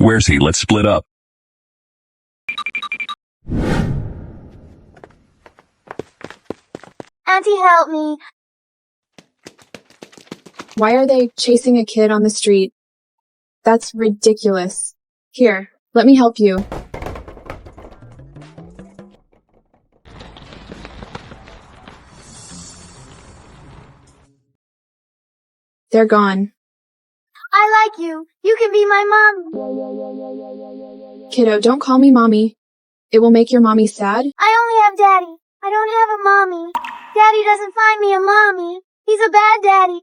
Where's he? Let's split up. Auntie, help me. Why are they chasing a kid on the street? That's ridiculous. Here, let me help you. They're gone. I like you. You can be my mom. Kiddo, don't call me mommy. It will make your mommy sad. I only have daddy. I don't have a mommy. Daddy doesn't find me a mommy. He's a bad daddy.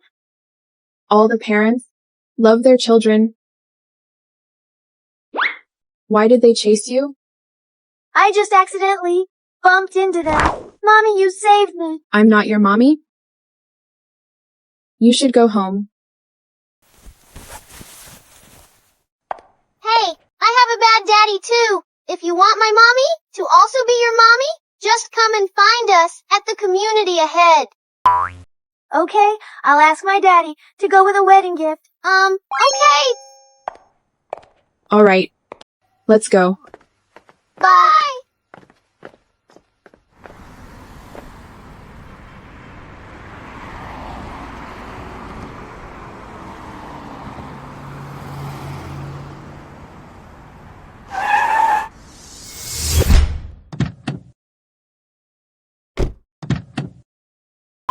All the parents love their children. Why did they chase you? I just accidentally bumped into them. Mommy, you saved me. I'm not your mommy. You should go home. Hey, I have a bad daddy too. If you want my mommy to also be your mommy, just come and find us at the community ahead. Okay, I'll ask my daddy to go with a wedding gift. Okay. All right. Let's go. Bye.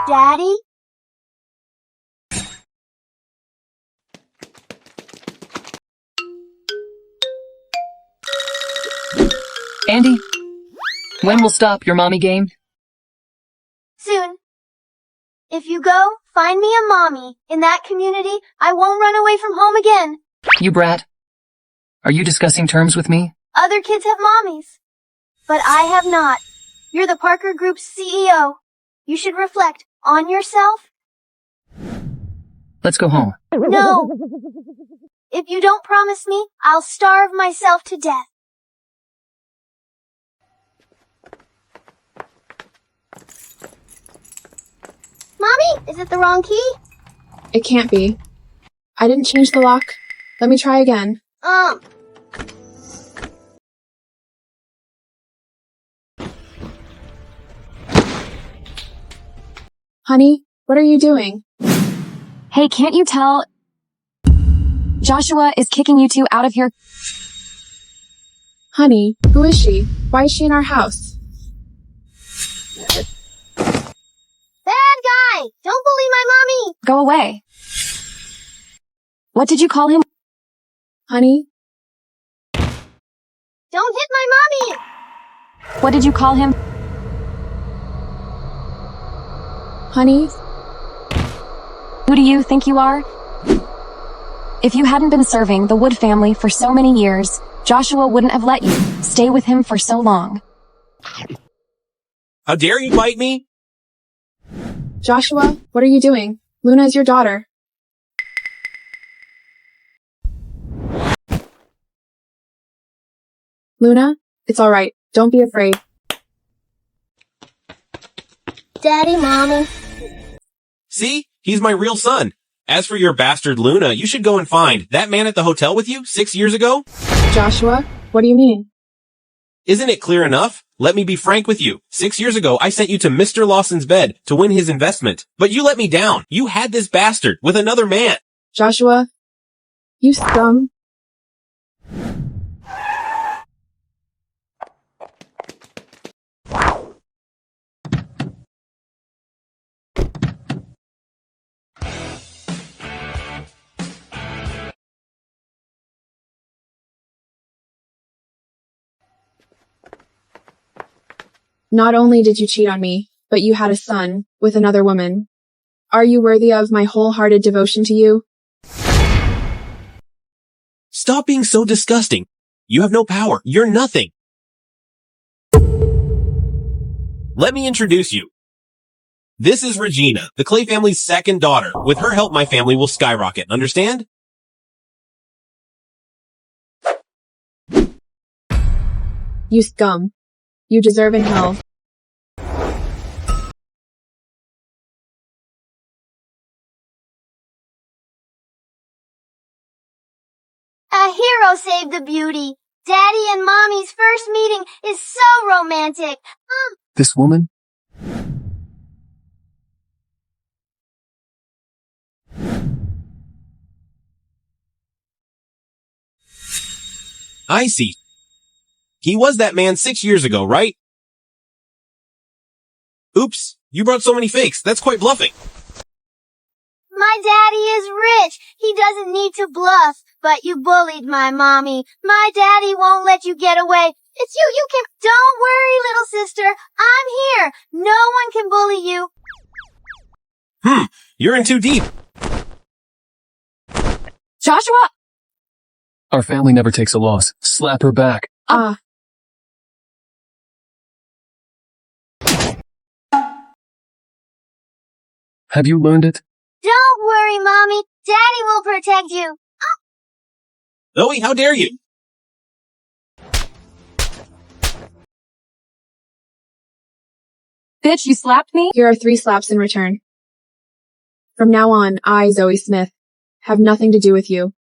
Daddy? Andy, when will stop your mommy game? Soon. If you go, find me a mommy in that community, I won't run away from home again. You brat. Are you discussing terms with me? Other kids have mommies. But I have not. You're the Parker Group's CEO. You should reflect on yourself. Let's go home. No. If you don't promise me, I'll starve myself to death. Mommy, is it the wrong key? It can't be. I didn't change the lock. Let me try again. Honey, what are you doing? Hey, can't you tell? Joshua is kicking you two out of here. Honey, who is she? Why is she in our house? Bad guy! Don't bully my mommy! Go away. What did you call him? Honey, Don't hit my mommy! What did you call him? honey, Who do you think you are? If you hadn't been serving the Wood family for so many years, Joshua wouldn't have let you stay with him for so long. How dare you bite me? Joshua, what are you doing? Luna is your daughter. Luna, it's all right. Don't be afraid. Daddy, mommy. See? He's my real son. As for your bastard Luna, you should go and find that man at the hotel with you 6 years ago. Joshua, what do you mean? Isn't it clear enough? Let me be frank with you. 6 years ago, I sent you to Mr. Lawson's bed to win his investment. But you let me down. You had this bastard with another man. Joshua, you scum. Not only did you cheat on me, but you had a son with another woman. Are you worthy of my wholehearted devotion to you? Stop being so disgusting. You have no power. You're nothing. Let me introduce you. This is Regina, the Clay family's second daughter. With her help, my family will skyrocket. Understand? You scum. You deserve in hell. A hero saved the beauty. Daddy and Mommy's first meeting is so romantic. This woman? I see. He was that man 6 years ago, right? Oops, you brought so many fakes. That's quite bluffing. My daddy is rich. He doesn't need to bluff. But you bullied my mommy. My daddy won't let you get away. It's you. You can. Don't worry, little sister. I'm here. No one can bully you. You're in too deep. Joshua! Our family never takes a loss. Slap her back. Have you learned it? Don't worry, Mommy. Daddy will protect you. Zoe, how dare you? Bitch, you slapped me? Here are 3 slaps in return. From now on, I, Zoe Smith, have nothing to do with you.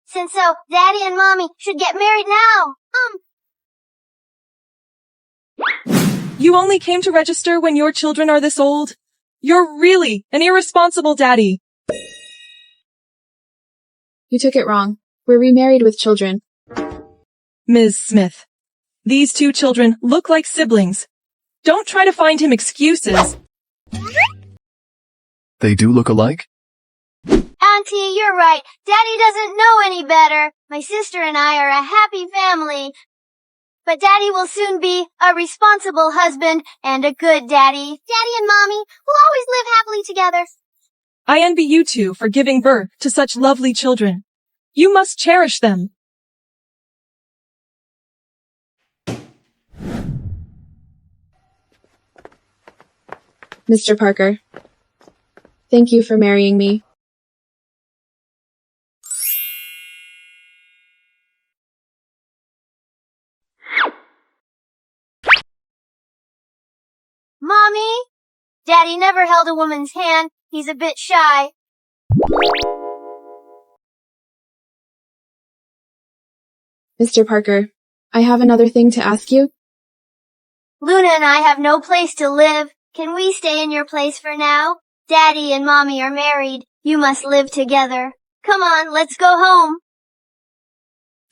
Since so, Daddy and Mommy should get married now. You only came to register when your children are this old? You're really an irresponsible daddy. You took it wrong. We're remarried with children. Ms. Smith, these 2 children look like siblings. Don't try to find him excuses. They do look alike? Auntie, you're right. Daddy doesn't know any better. My sister and I are a happy family. But Daddy will soon be a responsible husband and a good daddy. Daddy and Mommy will always live happily together. I envy you 2 for giving birth to such lovely children. You must cherish them. Mr. Parker, thank you for marrying me. Mommy? Daddy never held a woman's hand. He's a bit shy. Mr. Parker, I have another thing to ask you. Luna and I have no place to live. Can we stay in your place for now? Daddy and Mommy are married. You must live together. Come on, let's go home.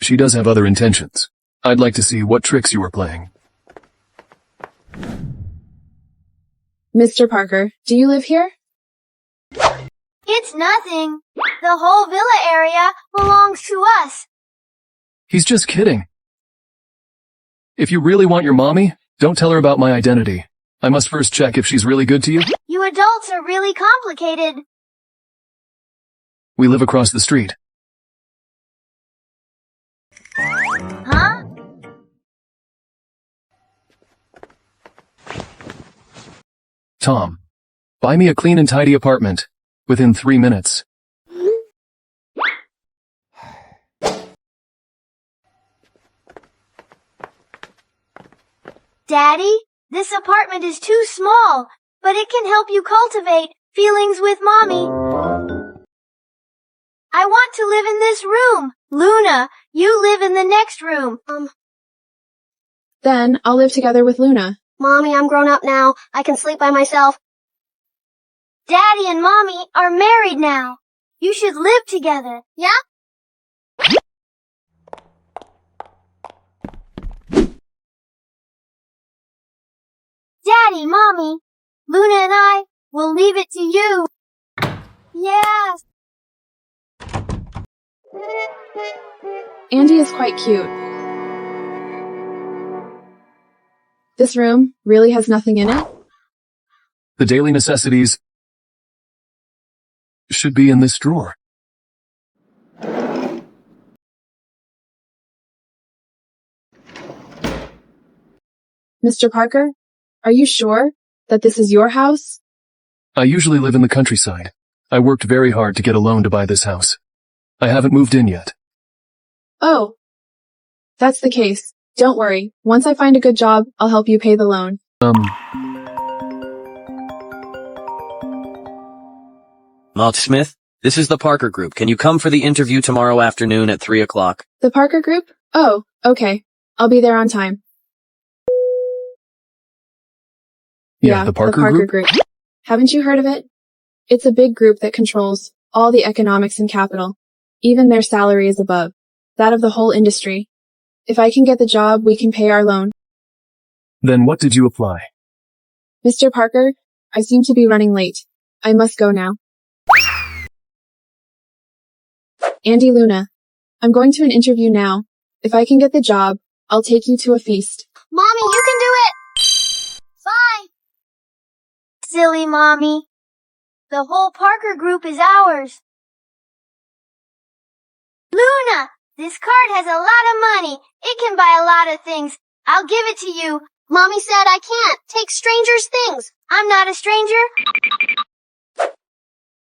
She does have other intentions. I'd like to see what tricks you were playing. Mr. Parker, do you live here? It's nothing. The whole villa area belongs to us. He's just kidding. If you really want your mommy, don't tell her about my identity. I must first check if she's really good to you. You adults are really complicated. We live across the street. Huh? Tom, buy me a clean and tidy apartment. Within 3 minutes. Daddy, this apartment is too small, but it can help you cultivate feelings with Mommy. I want to live in this room. Luna, you live in the next room. Then I'll live together with Luna. Mommy, I'm grown up now. I can sleep by myself. Daddy and Mommy are married now. You should live together, yeah? Daddy, Mommy, Luna and I will leave it to you. Yes. Andy is quite cute. This room really has nothing in it? The daily necessities should be in this drawer. Mr. Parker, are you sure that this is your house? I usually live in the countryside. I worked very hard to get a loan to buy this house. I haven't moved in yet. Oh, that's the case. Don't worry. Once I find a good job, I'll help you pay the loan. Smith, this is the Parker Group. Can you come for the interview tomorrow afternoon at 3 o'clock? The Parker Group? Oh, okay. I'll be there on time. Yeah, the Parker Group? Haven't you heard of it? It's a big group that controls all the economics and capital. Even their salary is above that of the whole industry. If I can get the job, we can pay our loan. Then what did you apply? Mr. Parker, I seem to be running late. I must go now. Andy Luna, I'm going to an interview now. If I can get the job, I'll take you to a feast. Mommy, you can do it! Bye! Silly Mommy. The whole Parker Group is ours. Luna, this card has a lot of money. It can buy a lot of things. I'll give it to you. Mommy said I can't take strangers' things. I'm not a stranger.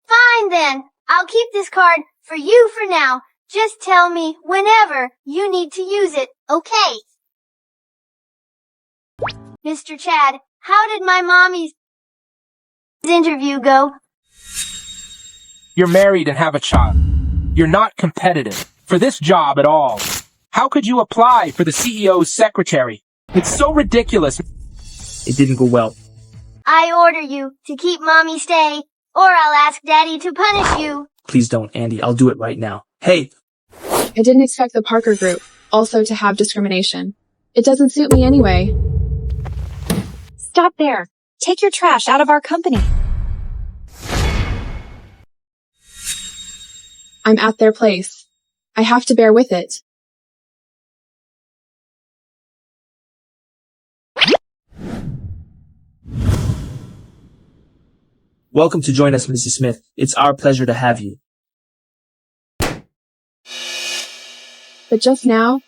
Fine then. I'll keep this card for you for now. Just tell me whenever you need to use it, okay? Mr. Chad, how did my mommy's interview go? You're married and have a child. You're not competitive for this job at all. How could you apply for the CEO's secretary? It's so ridiculous. It didn't go well. I order you to keep Mommy stay, or I'll ask Daddy to punish you. Please don't, Andy. I'll do it right now. Hey! I didn't expect the Parker Group also to have discrimination. It doesn't suit me anyway. Stop there. Take your trash out of our company. I'm at their place. I have to bear with it. Welcome to join us, Mrs. Smith. It's our pleasure to have you. But just now,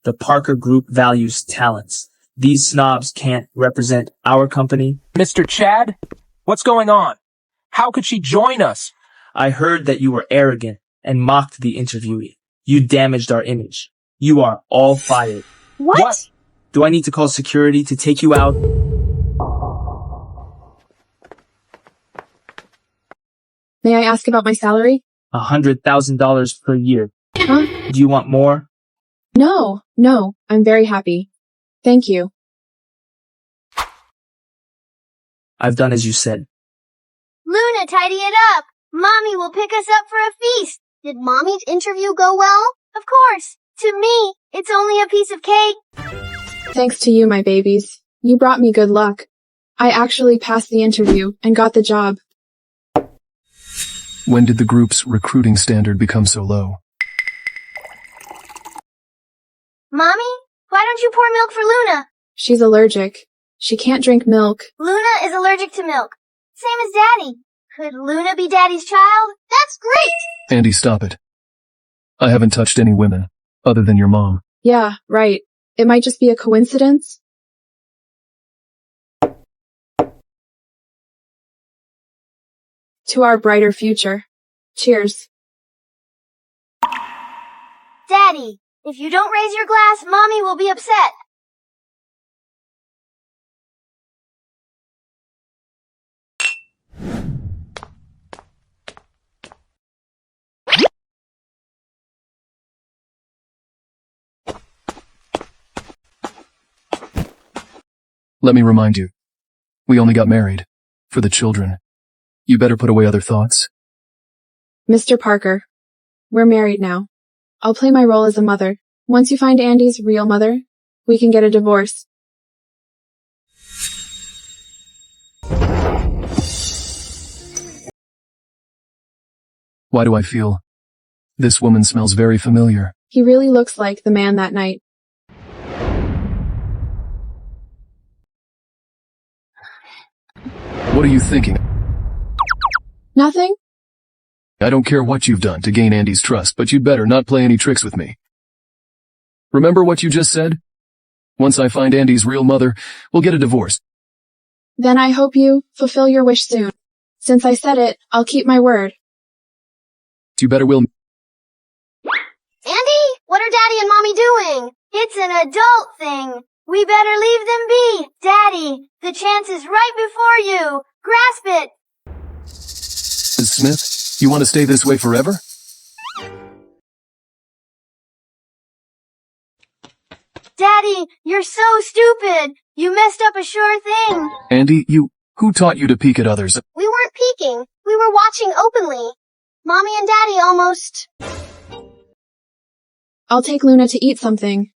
The Parker Group values talents. These snobs can't represent our company. Mr. Chad, what's going on? How could she join us? I heard that you were arrogant and mocked the interviewee. You damaged our image. You are all fired. What? Do I need to call security to take you out? may I ask about my salary? $100,000 per year. Huh? Do you want more? No, I'm very happy. Thank you. I've done as you said. Luna, tidy it up. Mommy will pick us up for a feast. Did Mommy's interview go well? Of course. To me, it's only a piece of cake. Thanks to you, my babies. You brought me good luck. I actually passed the interview and got the job. When did the group's recruiting standard become so low? Mommy, why don't you pour milk for Luna? She's allergic. She can't drink milk. Luna is allergic to milk. Same as Daddy. Could Luna be Daddy's child? That's great! Andy, stop it. I haven't touched any women, other than your mom. Yeah, right. It might just be a coincidence. To our brighter future. Cheers. Daddy, if you don't raise your glass, Mommy will be upset. Let me remind you. We only got married. For the children. You better put away other thoughts. Mr. Parker, we're married now. I'll play my role as a mother. Once you find Andy's real mother, we can get a divorce. Why do I feel? This woman smells very familiar. He really looks like the man that night. What are you thinking? Nothing? I don't care what you've done to gain Andy's trust, but you'd better not play any tricks with me. Remember what you just said? Once I find Andy's real mother, we'll get a divorce. Then I hope you fulfill your wish soon. Since I said it, I'll keep my word. You better will. Andy, what are Daddy and Mommy doing? It's an adult thing. We better leave them be. Daddy, the chance is right before you. Grasp it. As Smith, you want to stay this way forever? Daddy, you're so stupid. You messed up a sure thing. Andy, who taught you to peek at others? We weren't peeking. We were watching openly. Mommy and Daddy almost... I'll take Luna to eat something.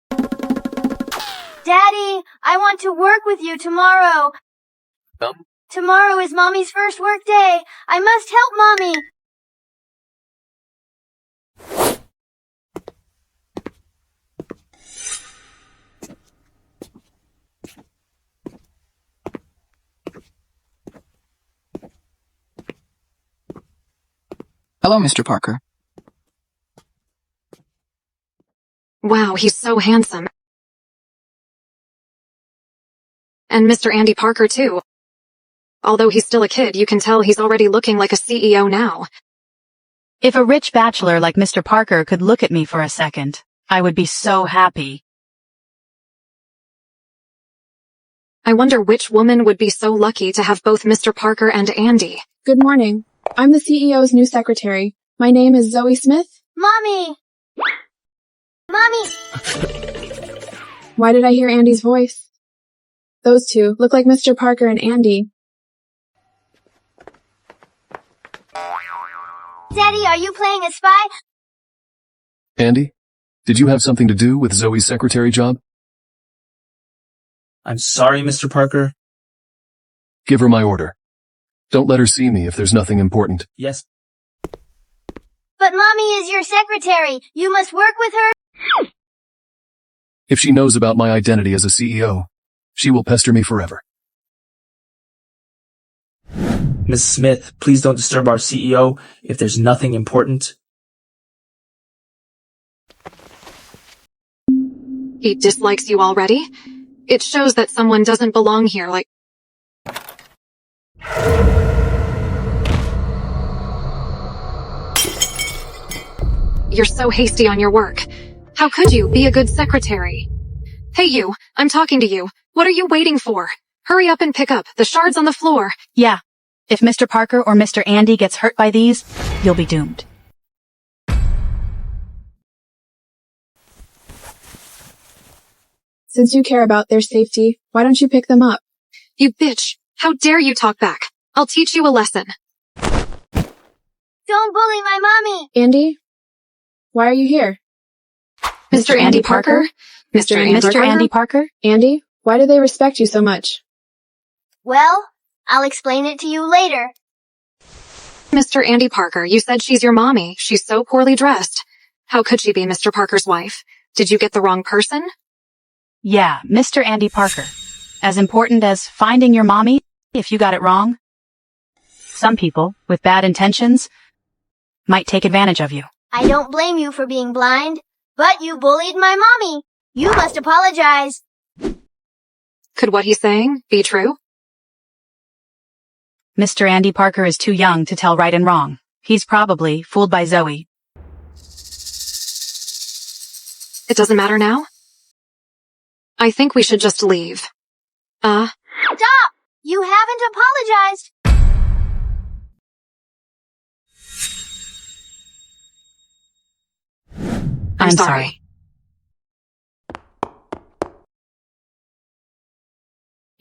Daddy, I want to work with you tomorrow. Tomorrow is Mommy's first work day. I must help Mommy. Hello, Mr. Parker. Wow, he's so handsome. And Mr. Andy Parker, too. Although he's still a kid, you can tell he's already looking like a CEO now. If a rich bachelor like Mr. Parker could look at me for a second, I would be so happy. I wonder which woman would be so lucky to have both Mr. Parker and Andy. Good morning. I'm the CEO's new secretary. My name is Zoe Smith. Mommy! Mommy! Why did I hear Andy's voice? Those two look like Mr. Parker and Andy. Daddy, are you playing a spy? Andy, did you have something to do with Zoe's secretary job? I'm sorry, Mr. Parker. Give her my order. Don't let her see me if there's nothing important. Yes. But Mommy is your secretary. You must work with her. If she knows about my identity as a CEO, she will pester me forever. Miss Smith, please don't disturb our CEO if there's nothing important. He dislikes you already? It shows that someone doesn't belong here, like... You're so hasty on your work. How could you be a good secretary? Hey you, I'm talking to you. What are you waiting for? Hurry up and pick up. The shard's on the floor. Yeah. If Mr. Parker or Mr. Andy gets hurt by these, you'll be doomed. Since you care about their safety, why don't you pick them up? You bitch. How dare you talk back? I'll teach you a lesson. Don't bully my mommy. Andy? Why are you here? Mr. Andy Parker? Mr. Andy Parker? Andy, why do they respect you so much? Well, I'll explain it to you later. Mr. Andy Parker, you said she's your mommy. She's so poorly dressed. How could she be Mr. Parker's wife? Did you get the wrong person? Yeah, Mr. Andy Parker. As important as finding your mommy if you got it wrong. Some people, with bad intentions, might take advantage of you. I don't blame you for being blind, but you bullied my mommy. You must apologize. Could what he's saying be true? Mr. Andy Parker is too young to tell right and wrong. He's probably fooled by Zoe. It doesn't matter now? I think we should just leave. Stop! You haven't apologized. I'm sorry.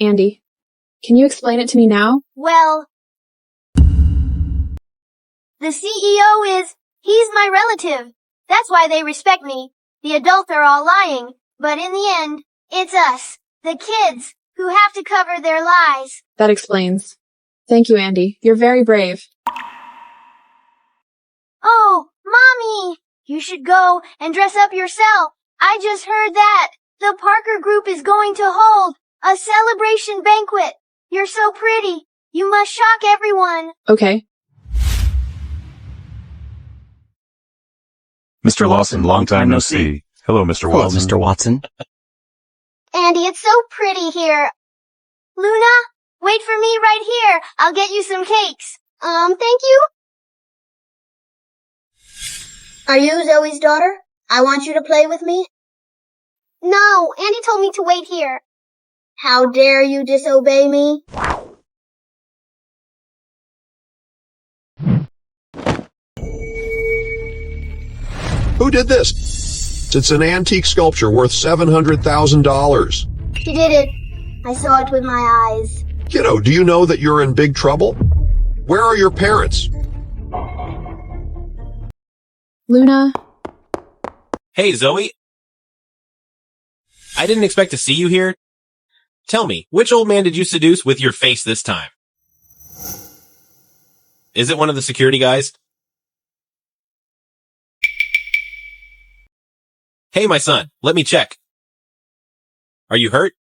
Andy, can you explain it to me now? Well, the CEO he's my relative. That's why they respect me. The adults are all lying, but in the end, it's us, the kids, who have to cover their lies. That explains. Thank you, Andy. You're very brave. Oh, Mommy! You should go and dress up yourself. I just heard that the Parker Group is going to hold a celebration banquet. You're so pretty. You must shock everyone. Okay. Mr. Lawson, long time no see. Hello, Mr. Hello, Watson. Mr. Watson. Andy, it's so pretty here. Luna, wait for me right here. I'll get you some cakes. Thank you. Are you Zoe's daughter? I want you to play with me. No, Andy told me to wait here. How dare you disobey me? Who did this? It's an antique sculpture worth $700,000. She did it. I saw it with my eyes. Kiddo, do you know that you're in big trouble? Where are your parents? Luna, Hey, Zoe. I didn't expect to see you here. Tell me, which old man did you seduce with your face this time? Is it one of the security guys? Hey, my son, let me check. Are you hurt?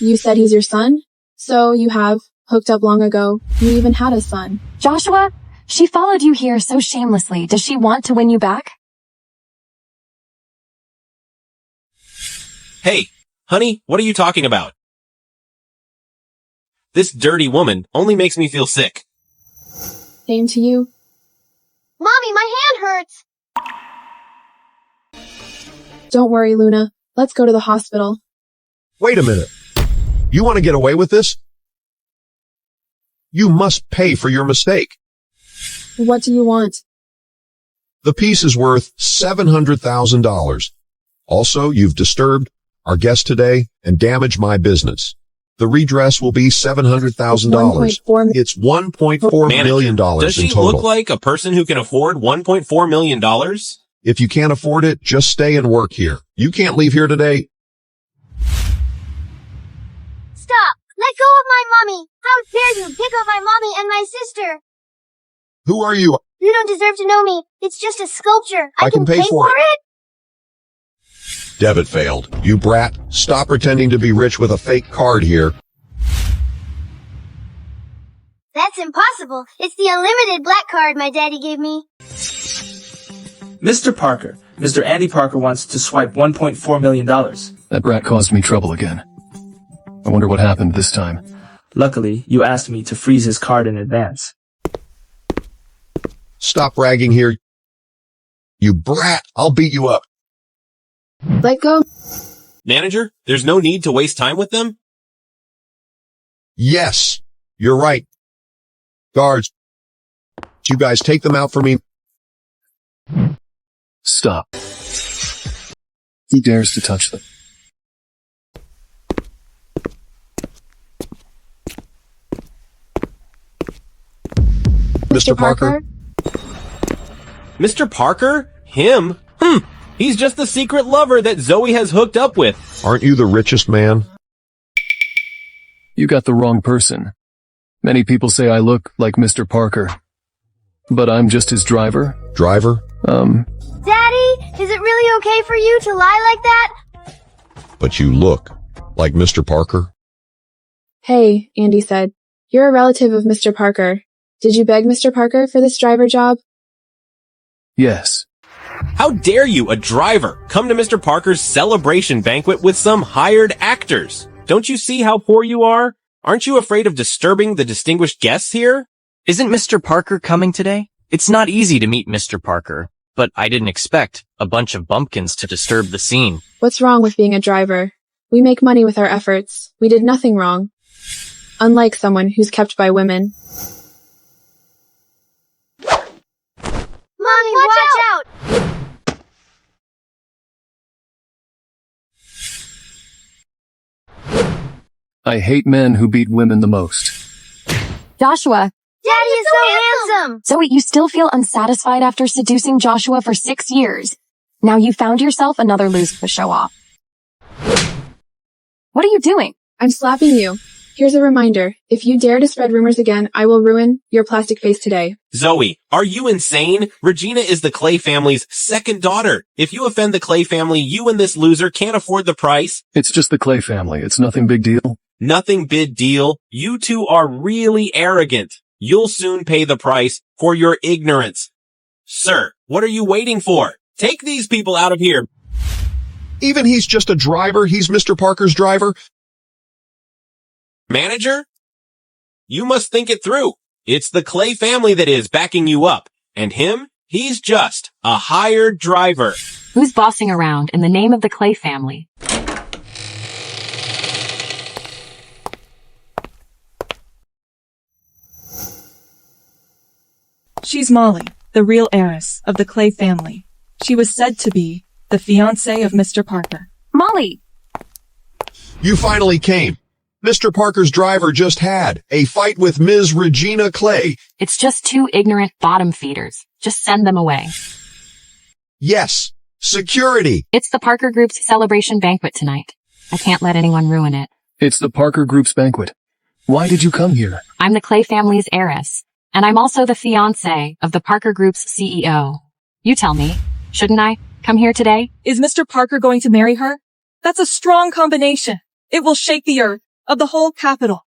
you said he's your son? So you have hooked up long ago. You even had a son. Joshua, she followed you here so shamelessly. Does she want to win you back? Hey, honey, what are you talking about? This dirty woman only makes me feel sick. Same to you. Mommy, my hand hurts. Don't worry, Luna. Let's go to the hospital. Wait a minute. You want to get away with this? You must pay for your mistake. What do you want? The piece is worth $700,000. Also, you've disturbed our guest today and damaged my business. The redress will be $700,000. It's $1.4 million Does she in total. look like a person who can afford $1.4 million? If you can't afford it, just stay and work here. You can't leave here today. Stop! Let go of my mommy! How dare you pick up my mommy and my sister! Who are you? You don't deserve to know me. It's just a sculpture. I can pay for it. Debit failed. You brat. Stop pretending to be rich with a fake card here. That's impossible. It's the unlimited black card my daddy gave me. Mr. Parker, Mr. Andy Parker wants to swipe $1.4 million. That brat caused me trouble again. I wonder what happened this time. Luckily, you asked me to freeze his card in advance. Stop bragging here. You brat. I'll beat you up. Let go. Manager, there's no need to waste time with them? Yes, you're right. Guards, you guys take them out for me. Stop. He dares to touch them. Mr. Parker? Mr. Parker? Him? He's just the secret lover that Zoe has hooked up with. Aren't you the richest man? You got the wrong person. Many people say I look like Mr. Parker. But I'm just his driver. Driver? Daddy, is it really okay for you to lie like that? But you look like Mr. Parker. Hey, Andy said. You're a relative of Mr. Parker. Did you beg Mr. Parker for this driver job? Yes. How dare you, a driver, come to Mr. Parker's celebration banquet with some hired actors? Don't you see how poor you are? Aren't you afraid of disturbing the distinguished guests here? Isn't Mr. Parker coming today? It's not easy to meet Mr. Parker, but I didn't expect a bunch of bumpkins to disturb the scene. What's wrong with being a driver? We make money with our efforts. We did nothing wrong. Unlike someone who's kept by women. Mommy, watch out! I hate men who beat women the most. Joshua. Daddy is so handsome! Zoe, you still feel unsatisfied after seducing Joshua for 6 years. Now you found yourself another loser to show off. What are you doing? I'm slapping you. Here's a reminder. If you dare to spread rumors again, I will ruin your plastic face today. Zoe, are you insane? Regina is the Clay family's second daughter. If you offend the Clay family, you and this loser can't afford the price. It's just the Clay family. It's nothing big deal. Nothing big deal. You two are really arrogant. You'll soon pay the price for your ignorance. Sir, what are you waiting for? Take these people out of here. Even he's just a driver. He's Mr. Parker's driver. Manager? You must think it through. It's the Clay family that is backing you up. And him? He's just a hired driver. Who's bossing around in the name of the Clay family? She's Molly, the real heiress of the Clay family. She was said to be the fiancée of Mr. Parker. Molly! You finally came. Mr. Parker's driver just had a fight with Ms. Regina Clay. It's just two ignorant bottom feeders. Just send them away. Yes, security. It's the Parker Group's celebration banquet tonight. I can't let anyone ruin it. It's the Parker Group's banquet. Why did you come here? I'm the Clay family's heiress, and I'm also the fiancée of the Parker Group's CEO. You tell me, shouldn't I come here today? Is Mr. Parker going to marry her? That's a strong combination. It will shake the earth of the whole capital.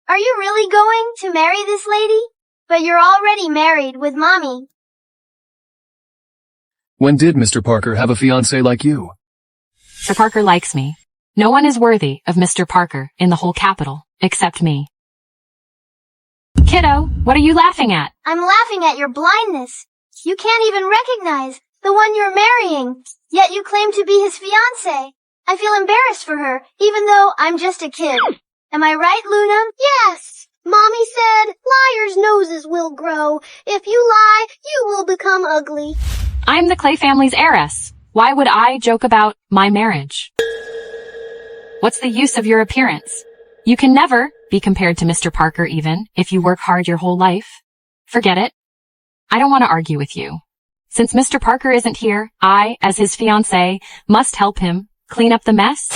Are you really going to marry this lady? But you're already married with Mommy. When did Mr. Parker have a fiancé like you? Mr. Parker likes me. No one is worthy of Mr. Parker in the whole capital, except me. Kiddo, what are you laughing at? I'm laughing at your blindness. You can't even recognize the one you're marrying, yet you claim to be his fiancé. I feel embarrassed for her, even though I'm just a kid. Am I right, Luna? Yes. Mommy said liars' noses will grow. If you lie, you will become ugly. I'm the Clay family's heiress. Why would I joke about my marriage? What's the use of your appearance? You can never be compared to Mr. Parker even if you work hard your whole life. Forget it. I don't want to argue with you. Since Mr. Parker isn't here, I, as his fiancée, must help him clean up the mess.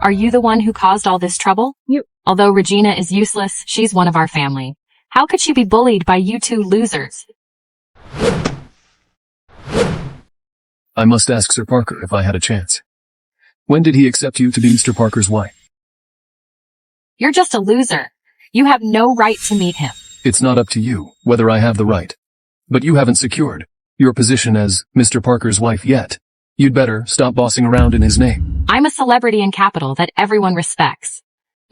Are you the one who caused all this trouble? Although Regina is useless, she's one of our family. How could she be bullied by you two losers? I must ask Sir Parker if I had a chance. When did he accept you to be Mr. Parker's wife? You're just a loser. You have no right to meet him. It's not up to you whether I have the right. But you haven't secured your position as Mr. Parker's wife yet. You'd better stop bossing around in his name. I'm a celebrity in capital that everyone respects.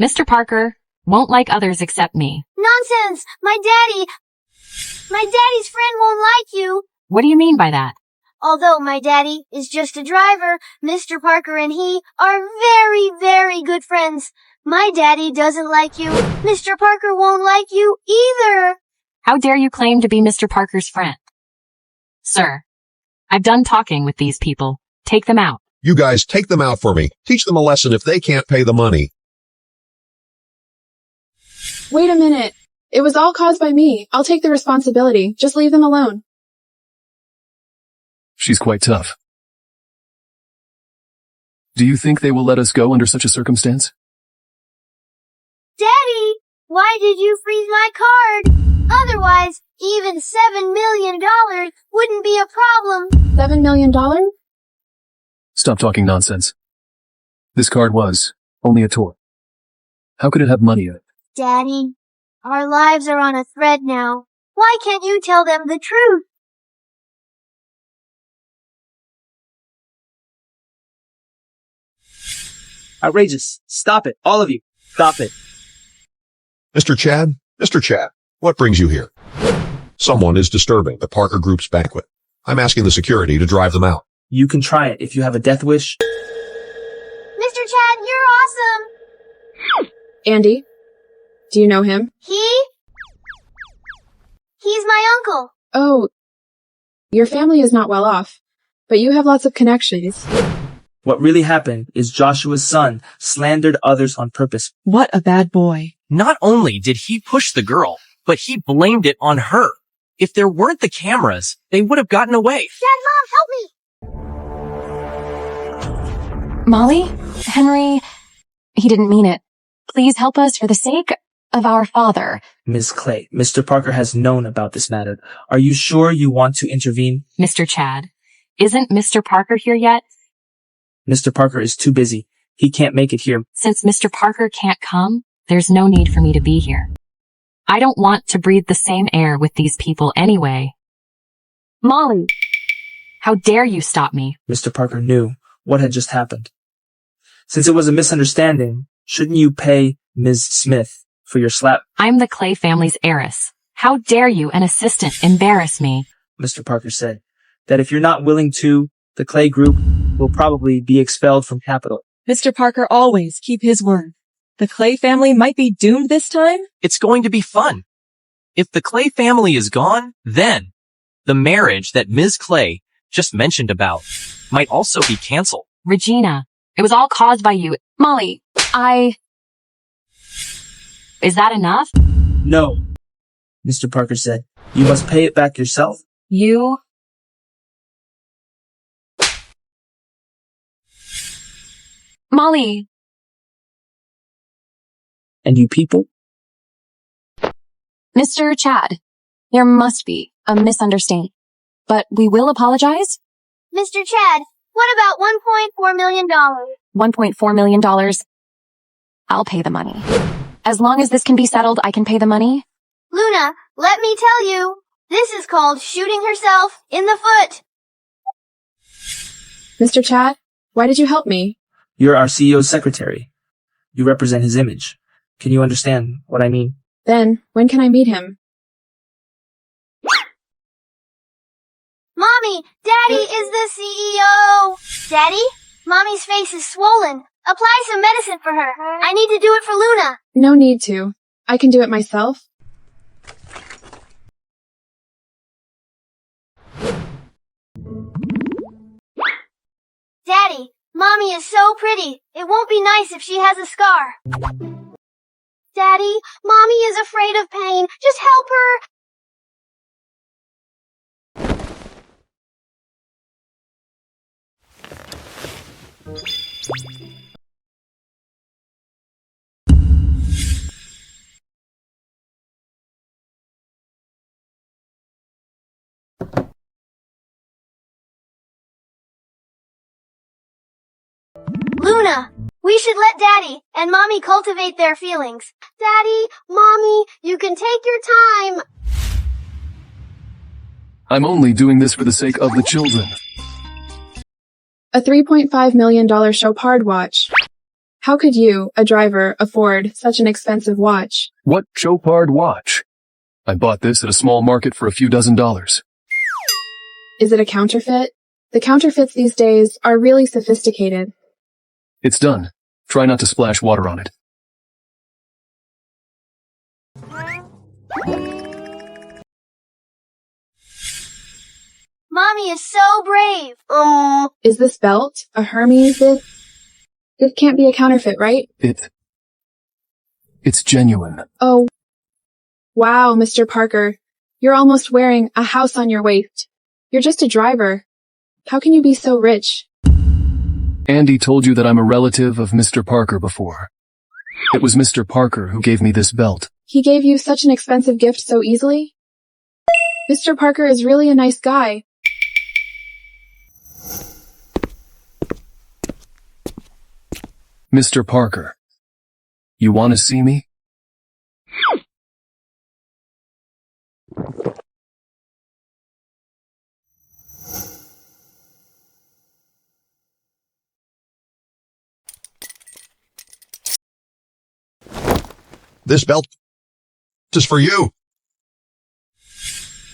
Mr. Parker won't like others except me. Nonsense! My daddy's friend won't like you. What do you mean by that? Although my daddy is just a driver, Mr. Parker and he are very, very good friends. My daddy doesn't like you. Mr. Parker won't like you either. How dare you claim to be Mr. Parker's friend? Sir, I've done talking with these people. Take them out. You guys take them out for me. Teach them a lesson if they can't pay the money. Wait a minute. It was all caused by me. I'll take the responsibility. Just leave them alone. She's quite tough. Do you think they will let us go under such a circumstance? Daddy, why did you freeze my card? Otherwise, even $7 million wouldn't be a problem. $7 million? Stop talking nonsense. This card was only a toy. How could it have money in it? Daddy, our lives are on a thread now. Why can't you tell them the truth? Outrageous. Stop it. All of you. Stop it. Mr. Chad, what brings you here? Someone is disturbing the Parker Group's banquet. I'm asking the security to drive them out. You can try it if you have a death wish. Mr. Chad, you're awesome. Andy, do you know him? He's my uncle. Oh, your family is not well off, but you have lots of connections. What really happened is Joshua's son slandered others on purpose. What a bad boy. Not only did he push the girl, but he blamed it on her. If there weren't the cameras, they would have gotten away. Dad, Mom, help me! Molly? Henry? He didn't mean it. Please help us for the sake of our father. Ms. Clay, Mr. Parker has known about this matter. Are you sure you want to intervene? Mr. Chad, isn't Mr. Parker here yet? Mr. Parker is too busy. He can't make it here. Since Mr. Parker can't come, there's no need for me to be here. I don't want to breathe the same air with these people anyway. Molly, how dare you stop me? Mr. Parker knew what had just happened. Since it was a misunderstanding, shouldn't you pay Ms. Smith for your slap? I'm the Clay family's heiress. How dare you, an assistant, embarrass me? Mr. Parker said that if you're not willing to, the Clay group will probably be expelled from Capital. Mr. Parker always keep his word. The Clay family might be doomed this time? It's going to be fun. If the Clay family is gone, then The marriage that Ms. Clay just mentioned about might also be canceled. Regina, it was all caused by you. Molly, Is that enough? No, Mr. Parker said. You must pay it back yourself. You? Molly, And you people? Mr. Chad, there must be a misunderstanding, but we will apologize. Mr. Chad, what about $1.4 million? $1.4 million. I'll pay the money. As long as this can be settled, I can pay the money. Luna, let me tell you, this is called shooting herself in the foot. Mr. Chad, why did you help me? You're our CEO's secretary. You represent his image. Can you understand what I mean? Then, when can I meet him? Mommy, Daddy is the CEO. Daddy, Mommy's face is swollen. Apply some medicine for her. I need to do it for Luna. No need to. I can do it myself. Daddy, Mommy is so pretty. It won't be nice if she has a scar. Daddy, Mommy is afraid of pain. Just help her. Luna, we should let Daddy and Mommy cultivate their feelings. Daddy, Mommy, you can take your time. I'm only doing this for the sake of the children. A $3.5 million Chopard watch. How could you, a driver, afford such an expensive watch? What Chopard watch? I bought this at a small market for a few $dozen. Is it a counterfeit? The counterfeits these days are really sophisticated. It's done. Try not to splash water on it. Mommy is so brave. Is this belt a Hermes? This can't be a counterfeit, right? It's genuine. Oh. Wow, Mr. Parker. You're almost wearing a house on your waist. You're just a driver. How can you be so rich? Andy told you that I'm a relative of Mr. Parker before. It was Mr. Parker who gave me this belt. He gave you such an expensive gift so easily? Mr. Parker is really a nice guy. Mr. Parker, you want to see me? This belt is for you.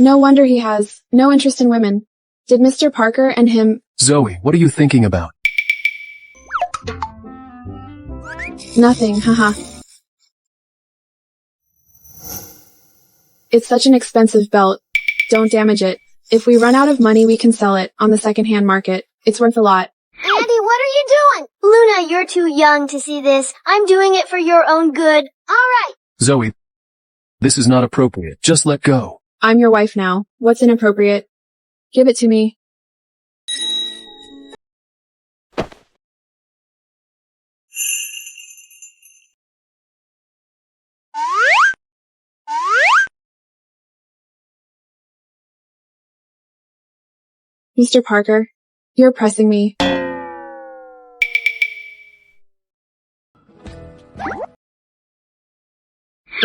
No wonder he has no interest in women. Did Mr. Parker and him— Zoe, what are you thinking about? Nothing, haha. It's such an expensive belt. Don't damage it. If we run out of money, we can sell it on the secondhand market. It's worth a lot. Andy, what are you doing? Luna, you're too young to see this. I'm doing it for your own good. All right. Zoe, this is not appropriate. Just let go. I'm your wife now. What's inappropriate? Give it to me. Mr. Parker, you're pressing me.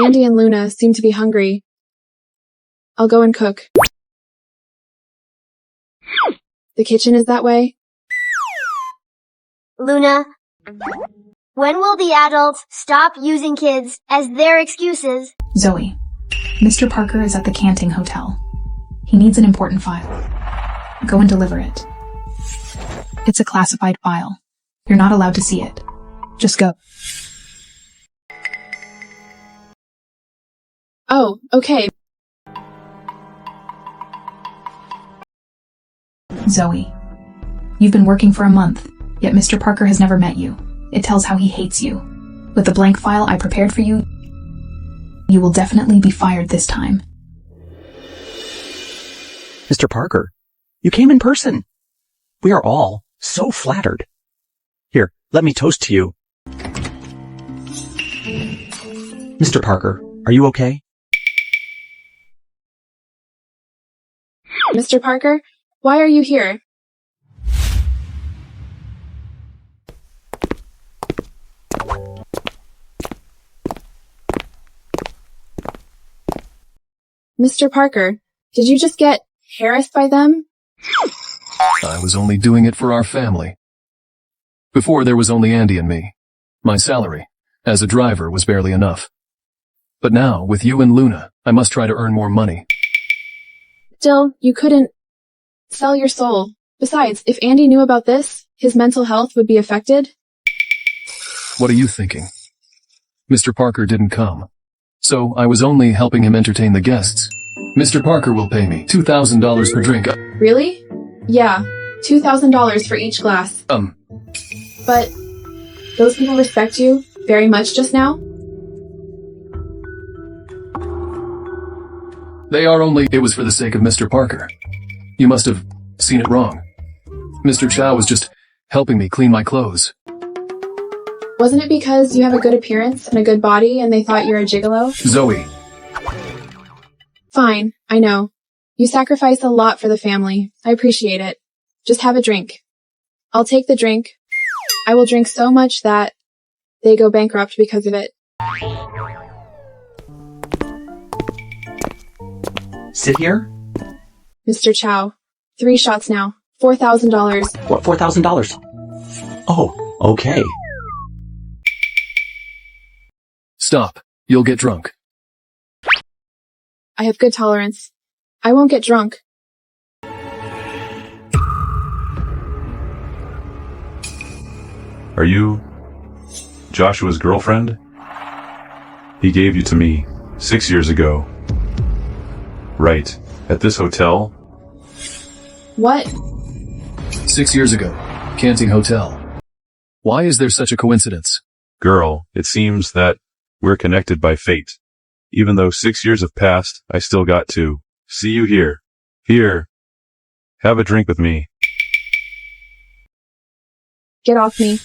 Andy and Luna seem to be hungry. I'll go and cook. The kitchen is that way. Luna, when will the adults stop using kids as their excuses? Zoe, Mr. Parker is at the Canting Hotel. He needs an important file. Go and deliver it. It's a classified file. You're not allowed to see it. Just go. Oh, okay. Zoe. You've been working for a month, yet Mr. Parker has never met you. It tells how he hates you. With the blank file I prepared for you, you will definitely be fired this time. Mr. Parker, you came in person. We are all so flattered. Here, let me toast to you. Mr. Parker, are you okay? Mr. Parker, why are you here? Mr. Parker, did you just get harassed by them? I was only doing it for our family. Before there was only Andy and me. My salary, as a driver, was barely enough. But now, with you and Luna, I must try to earn more money. Still, you couldn't sell your soul. Besides, if Andy knew about this, his mental health would be affected. What are you thinking? Mr. Parker didn't come. So, I was only helping him entertain the guests. Mr. Parker will pay me $2,000 per drink. Really? Yeah, $2,000 for each glass. But those people respect you very much just now? They are only... It was for the sake of Mr. Parker. You must have seen it wrong. Mr. Chow was just helping me clean my clothes. Wasn't it because you have a good appearance and a good body and they thought you're a gigolo? Zoe. Fine, I know. You sacrifice a lot for the family. I appreciate it. Just have a drink. I'll take the drink. I will drink so much that they go bankrupt because of it. Sit here? Mr. Chow, 3 shots now. $4,000. What, $4,000? Oh, okay. Stop. You'll get drunk. I have good tolerance. I won't get drunk. Are you Joshua's girlfriend? He gave you to me 6 years ago. Right, at this hotel? What? 6 years ago. Canting Hotel. Why is there such a coincidence? Girl, it seems that we're connected by fate. Even though 6 years have passed, I still got to see you here. Here. Have a drink with me. Get off me.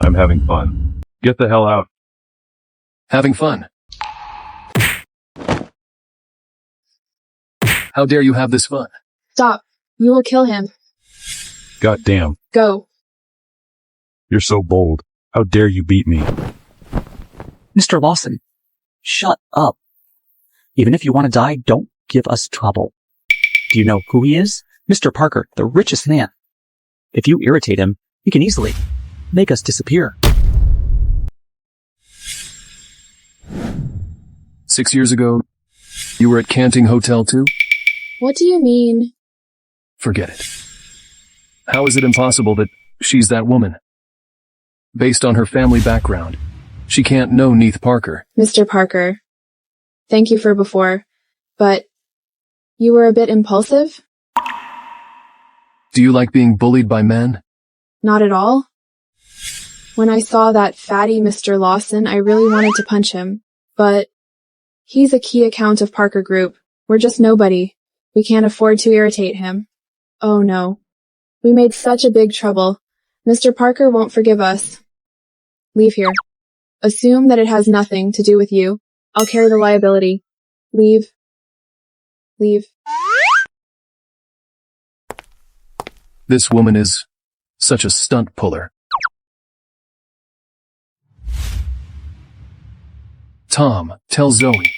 I'm having fun. Get the hell out. Having fun. How dare you have this fun? Stop. We will kill him. Goddamn. Go. You're so bold. How dare you beat me? Mr. Lawson, shut up. Even if you want to die, don't give us trouble. Do you know who he is? Mr. Parker, the richest man. If you irritate him, he can easily make us disappear. 6 years ago, you were at Canting Hotel too? What do you mean? Forget it. How is it impossible that she's that woman? Based on her family background, she can't know Neith Parker. Mr. Parker, thank you for before, but you were a bit impulsive? Do you like being bullied by men? Not at all. When I saw that fatty Mr. Lawson, I really wanted to punch him, but he's a key account of Parker Group. We're just nobody. We can't afford to irritate him. Oh no. We made such a big trouble. Mr. Parker won't forgive us. Leave here. Assume that it has nothing to do with you. I'll carry the liability. Leave. Leave. This woman is such a stunt puller. Tom, tell Zoe.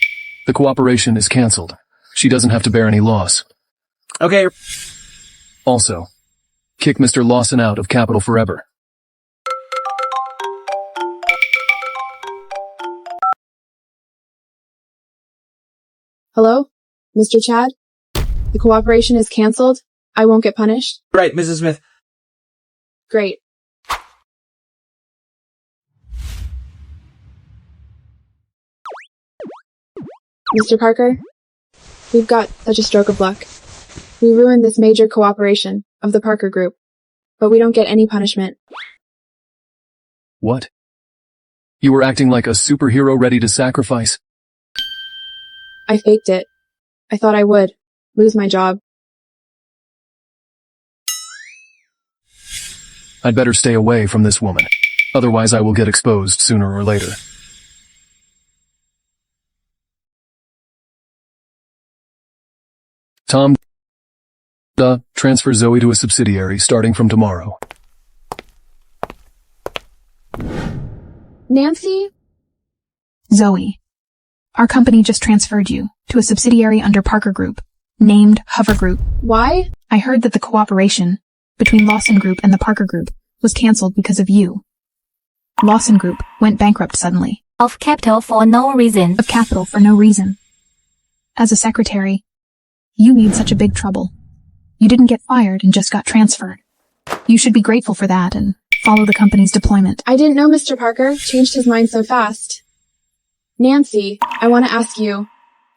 The cooperation is cancelled. She doesn't have to bear any loss. Okay. Also, kick Mr. Lawson out of Capital forever. Hello? Mr. Chad? The cooperation is cancelled? I won't get punished? Right, Mrs. Smith. Great. Mr. Parker? We've got such a stroke of luck. We ruined this major cooperation of the Parker Group, but we don't get any punishment. What? You were acting like a superhero ready to sacrifice? I faked it. I thought I would lose my job. I'd better stay away from this woman. Otherwise I will get exposed sooner or later. Tom, transfer Zoe to a subsidiary starting from tomorrow. Nancy? Zoe. Our company just transferred you to a subsidiary under Parker Group, named Hover Group. Why? I heard that the cooperation between Lawson Group and the Parker Group was cancelled because of you. Lawson Group went bankrupt suddenly. Of capital for no reason. Of capital for no reason. As a secretary, you made such a big trouble. You didn't get fired and just got transferred. You should be grateful for that and follow the company's deployment. I didn't know Mr. Parker changed his mind so fast. Nancy, I want to ask you,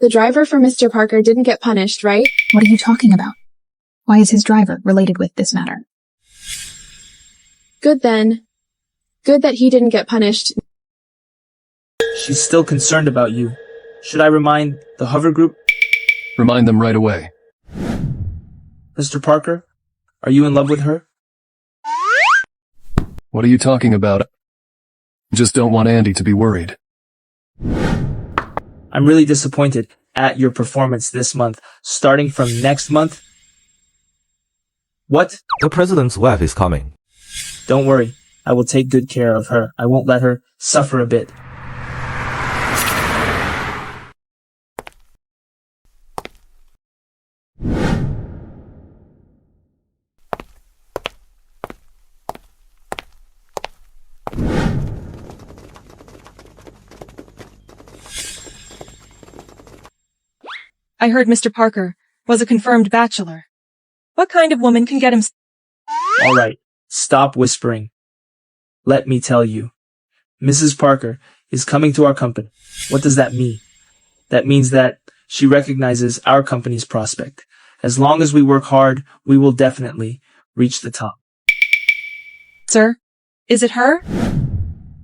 the driver for Mr. Parker didn't get punished, right? What are you talking about? Why is his driver related with this matter? Good then. Good that he didn't get punished. She's still concerned about you. Should I remind the Hover Group? Remind them right away. Mr. Parker, are you in love with her? What are you talking about? Just don't want Andy to be worried. I'm really disappointed at your performance this month. Starting from next month? What? The president's wife is coming. Don't worry. I will take good care of her. I won't let her suffer a bit. I heard Mr. Parker was a confirmed bachelor. What kind of woman can get him? All right, stop whispering. Let me tell you. Mrs. Parker is coming to our company. What does that mean? That means that she recognizes our company's prospect. As long as we work hard, we will definitely reach the top. Sir, is it her?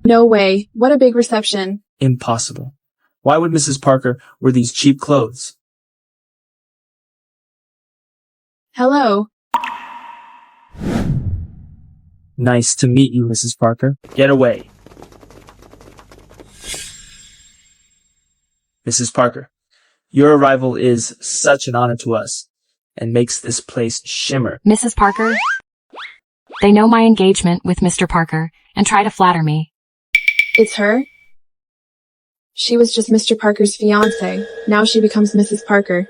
No way. What a big reception. Impossible. Why would Mrs. Parker wear these cheap clothes? Hello. Nice to meet you, Mrs. Parker. Get away. Mrs. Parker, your arrival is such an honor to us and makes this place shimmer. Mrs. Parker, they know my engagement with Mr. Parker and try to flatter me. It's her? She was just Mr. Parker's fiancée. Now she becomes Mrs. Parker.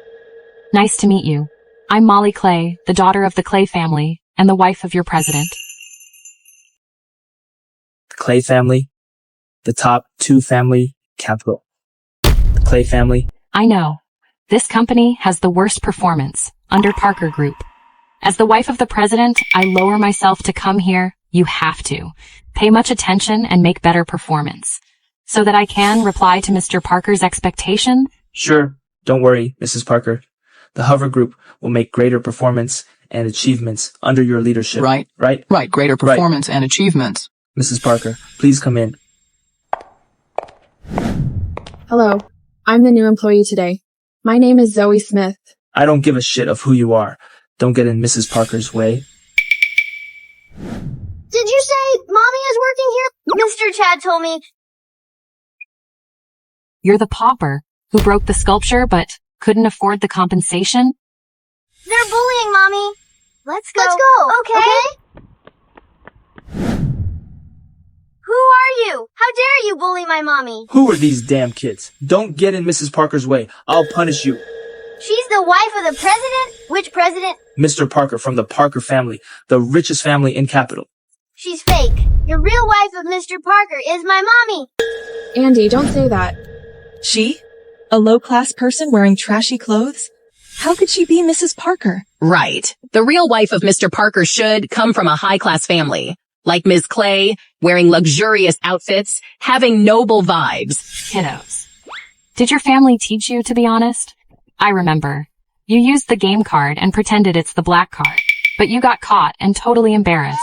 Nice to meet you. I'm Molly Clay, the daughter of the Clay family and the wife of your president. The Clay family, the top 2 family capital. The Clay family. I know. This company has the worst performance under Parker Group. As the wife of the president, I lower myself to come here. You have to. Pay much attention and make better performance. So that I can reply to Mr. Parker's expectation? Sure. Don't worry, Mrs. Parker. The Hover Group will make greater performance and achievements under your leadership. Right. Greater performance and achievements. Mrs. Parker, please come in. Hello. I'm the new employee today. My name is Zoe Smith. I don't give a shit of who you are. Don't get in Mrs. Parker's way. Did you say Mommy is working here? Mr. Chad told me. You're the pauper who broke the sculpture but couldn't afford the compensation? They're bullying Mommy. Let's go. Okay? Who are you? How dare you bully my mommy? Who are these damn kids? Don't get in Mrs. Parker's way. I'll punish you. She's the wife of the president? Which president? Mr. Parker from the Parker family, the richest family in Capital. She's fake. Your real wife of Mr. Parker is my mommy. Andy, don't say that. She? A low-class person wearing trashy clothes? How could she be Mrs. Parker? Right. The real wife of Mr. Parker should come from a high-class family. Like Ms. Clay, wearing luxurious outfits, having noble vibes. Kiddos. Did your family teach you to be honest? I remember. You used the game card and pretended it's the black card. But you got caught and totally embarrassed.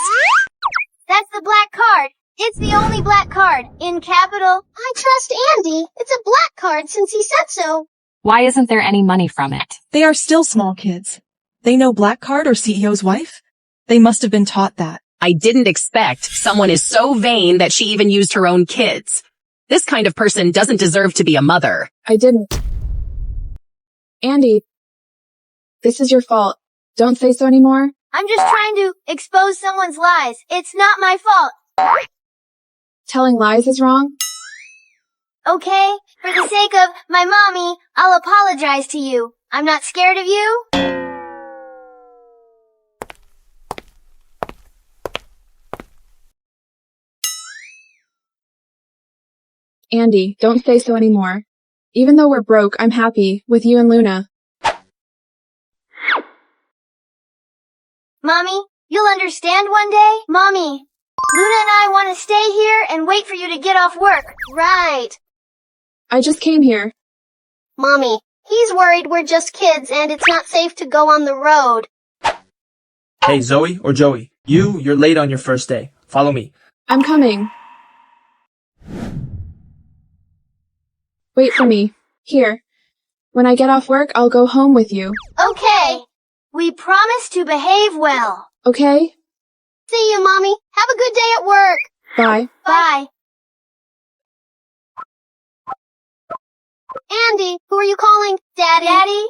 That's the black card. It's the only black card. In capital. I trust Andy. It's a black card since he said so. Why isn't there any money from it? They are still small kids. They know black card or CEO's wife? They must have been taught that. I didn't expect someone is so vain that she even used her own kids. This kind of person doesn't deserve to be a mother. I didn't. Andy, this is your fault. Don't say so anymore. I'm just trying to expose someone's lies. It's not my fault. Telling lies is wrong? Okay, for the sake of my mommy, I'll apologize to you. I'm not scared of you. Andy, don't say so anymore. Even though we're broke, I'm happy with you and Luna. Mommy, you'll understand one day? Mommy, Luna and I want to stay here and wait for you to get off work. Right. I just came here. Mommy, he's worried we're just kids and it's not safe to go on the road. Hey, Zoe or Joey, you're late on your first day. Follow me. I'm coming. Wait for me. Here. When I get off work, I'll go home with you. Okay. We promise to behave well. Okay? See you, Mommy. Have a good day at work. Bye. Bye. Andy, who are you calling? Daddy? Daddy?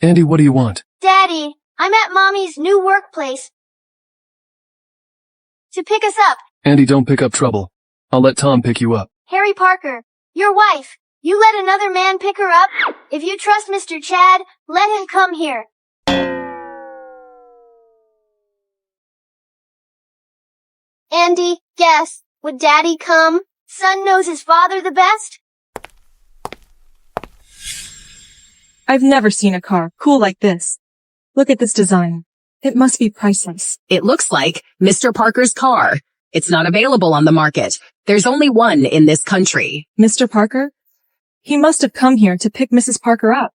Andy, what do you want? Daddy, I'm at Mommy's new workplace. To pick us up. Andy, don't pick up trouble. I'll let Tom pick you up. Harry Parker, your wife. You let another man pick her up? If you trust Mr. Chad, let him come here. Andy, guess, would Daddy come? Son knows his father the best? I've never seen a car cool like this. Look at this design. It must be priceless. It looks like Mr. Parker's car. It's not available on the market. There's only one in this country. Mr. Parker? He must have come here to pick Mrs. Parker up.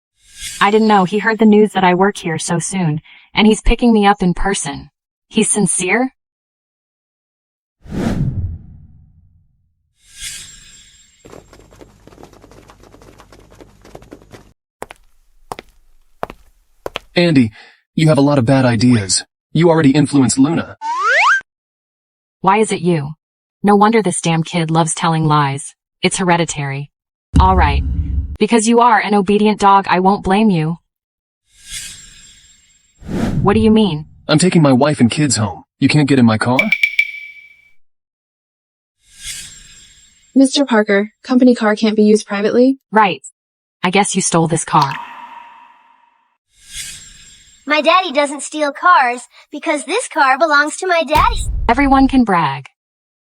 I didn't know he heard the news that I work here so soon, and he's picking me up in person. He's sincere? Andy, you have a lot of bad ideas. You already influenced Luna. Why is it you? No wonder this damn kid loves telling lies. It's hereditary. All right. Because you are an obedient dog, I won't blame you. What do you mean? I'm taking my wife and kids home. You can't get in my car? Mr. Parker, company car can't be used privately? Right. I guess you stole this car. My daddy doesn't steal cars because this car belongs to my daddy. Everyone can brag.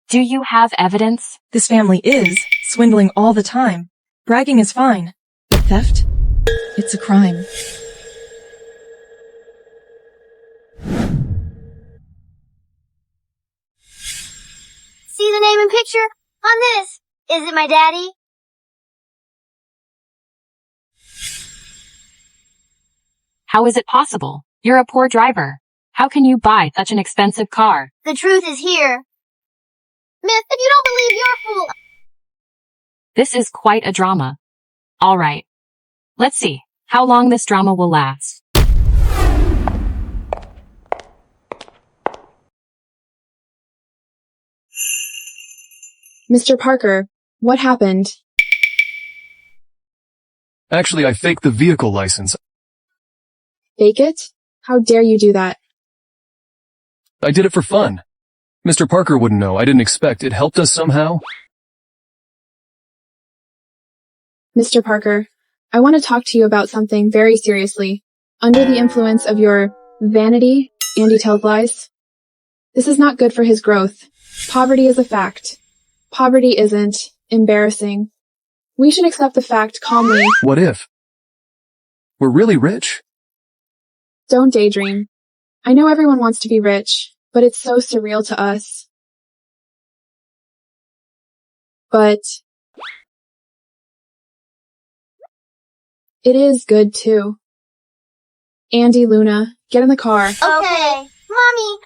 Do you have evidence? This family is swindling all the time. Bragging is fine. But theft? It's a crime. See the name and picture on this? Is it my daddy? How is it possible? You're a poor driver. How can you buy such an expensive car? The truth is here. Miss, if you don't believe you're fool. This is quite a drama. All right. Let's see how long this drama will last. Mr. Parker, what happened? Actually, I faked the vehicle license. Fake it? How dare you do that? I did it for fun. Mr. Parker wouldn't know. I didn't expect it helped us somehow. Mr. Parker, I want to talk to you about something very seriously. Under the influence of your vanity, Andy tells lies. This is not good for his growth. Poverty is a fact. Poverty isn't embarrassing. We should accept the fact calmly. What if we're really rich? Don't daydream. I know everyone wants to be rich, but it's so surreal to us. But it is good too. Andy, Luna, get in the car. Okay. Mommy,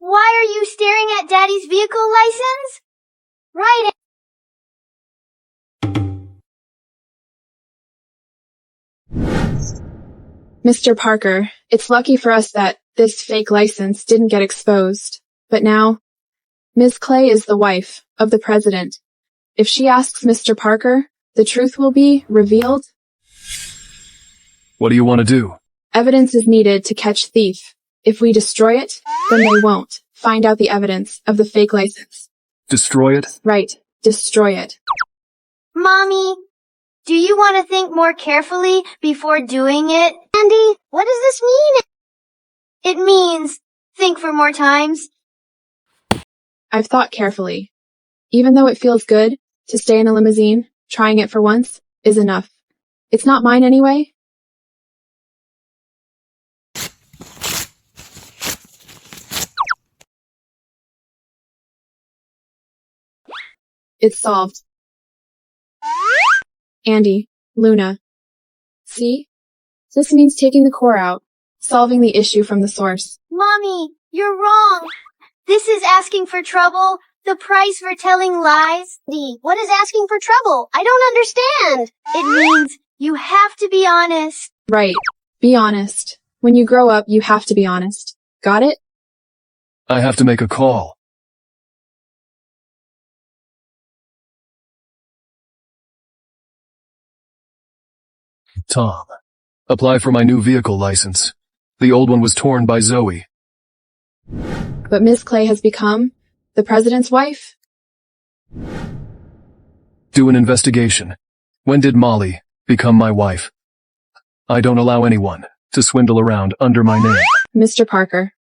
why are you staring at Daddy's vehicle license? Right. Mr. Parker, it's lucky for us that this fake license didn't get exposed. But now, Ms. Clay is the wife of the president. If she asks Mr. Parker, the truth will be revealed. What do you want to do? Evidence is needed to catch thief. If we destroy it, then they won't find out the evidence of the fake license. Destroy it? Right. Destroy it. Mommy, do you want to think more carefully before doing it? Andy, what does this mean? It means think for more times. I've thought carefully. Even though it feels good to stay in a limousine, trying it for once is enough. It's not mine anyway. It's solved. Andy, Luna. See? This means taking the core out, solving the issue from the source. Mommy, you're wrong. This is asking for trouble. The price for telling lies. What is asking for trouble? I don't understand. It means you have to be honest. Right. Be honest. When you grow up, you have to be honest. Got it? I have to make a call. Tom, apply for my new vehicle license. The old one was torn by Zoe. But Miss Clay has become the president's wife? Do an investigation. When did Molly become my wife? I don't allow anyone to swindle around under my name. Mr. Parker,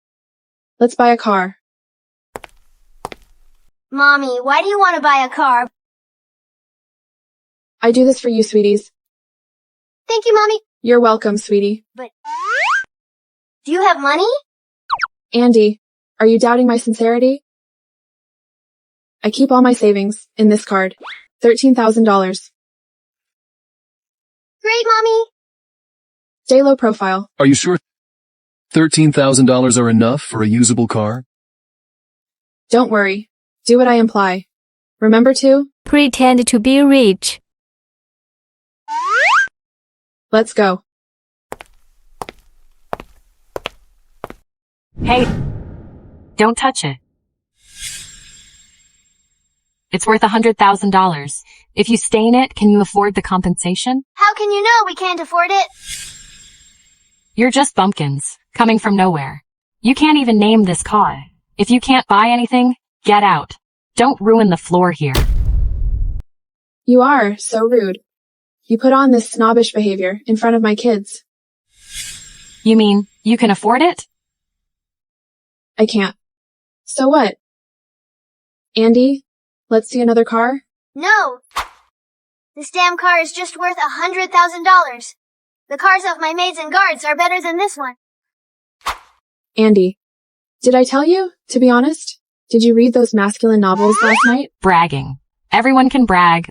let's buy a car. Mommy, why do you want to buy a car? I do this for you, sweeties. Thank you, Mommy. You're welcome, sweetie. But do you have money? Andy, are you doubting my sincerity? I keep all my savings in this card. $13,000. Great, Mommy. Stay low profile. Are you sure $13,000 are enough for a usable car? Don't worry. Do what I imply. Remember to pretend to be rich. Let's go. Hey, don't touch it. It's worth $100,000. If you stain it, can you afford the compensation? How can you know we can't afford it? You're just bumpkins, coming from nowhere. You can't even name this car. If you can't buy anything, get out. Don't ruin the floor here. You are so rude. You put on this snobbish behavior in front of my kids. You mean, you can afford it? I can't. So what? Andy, let's see another car? No. This damn car is just worth $100,000. The cars of my maids and guards are better than this one. Andy, did I tell you, to be honest? Did you read those masculine novels last night? Bragging. Everyone can brag.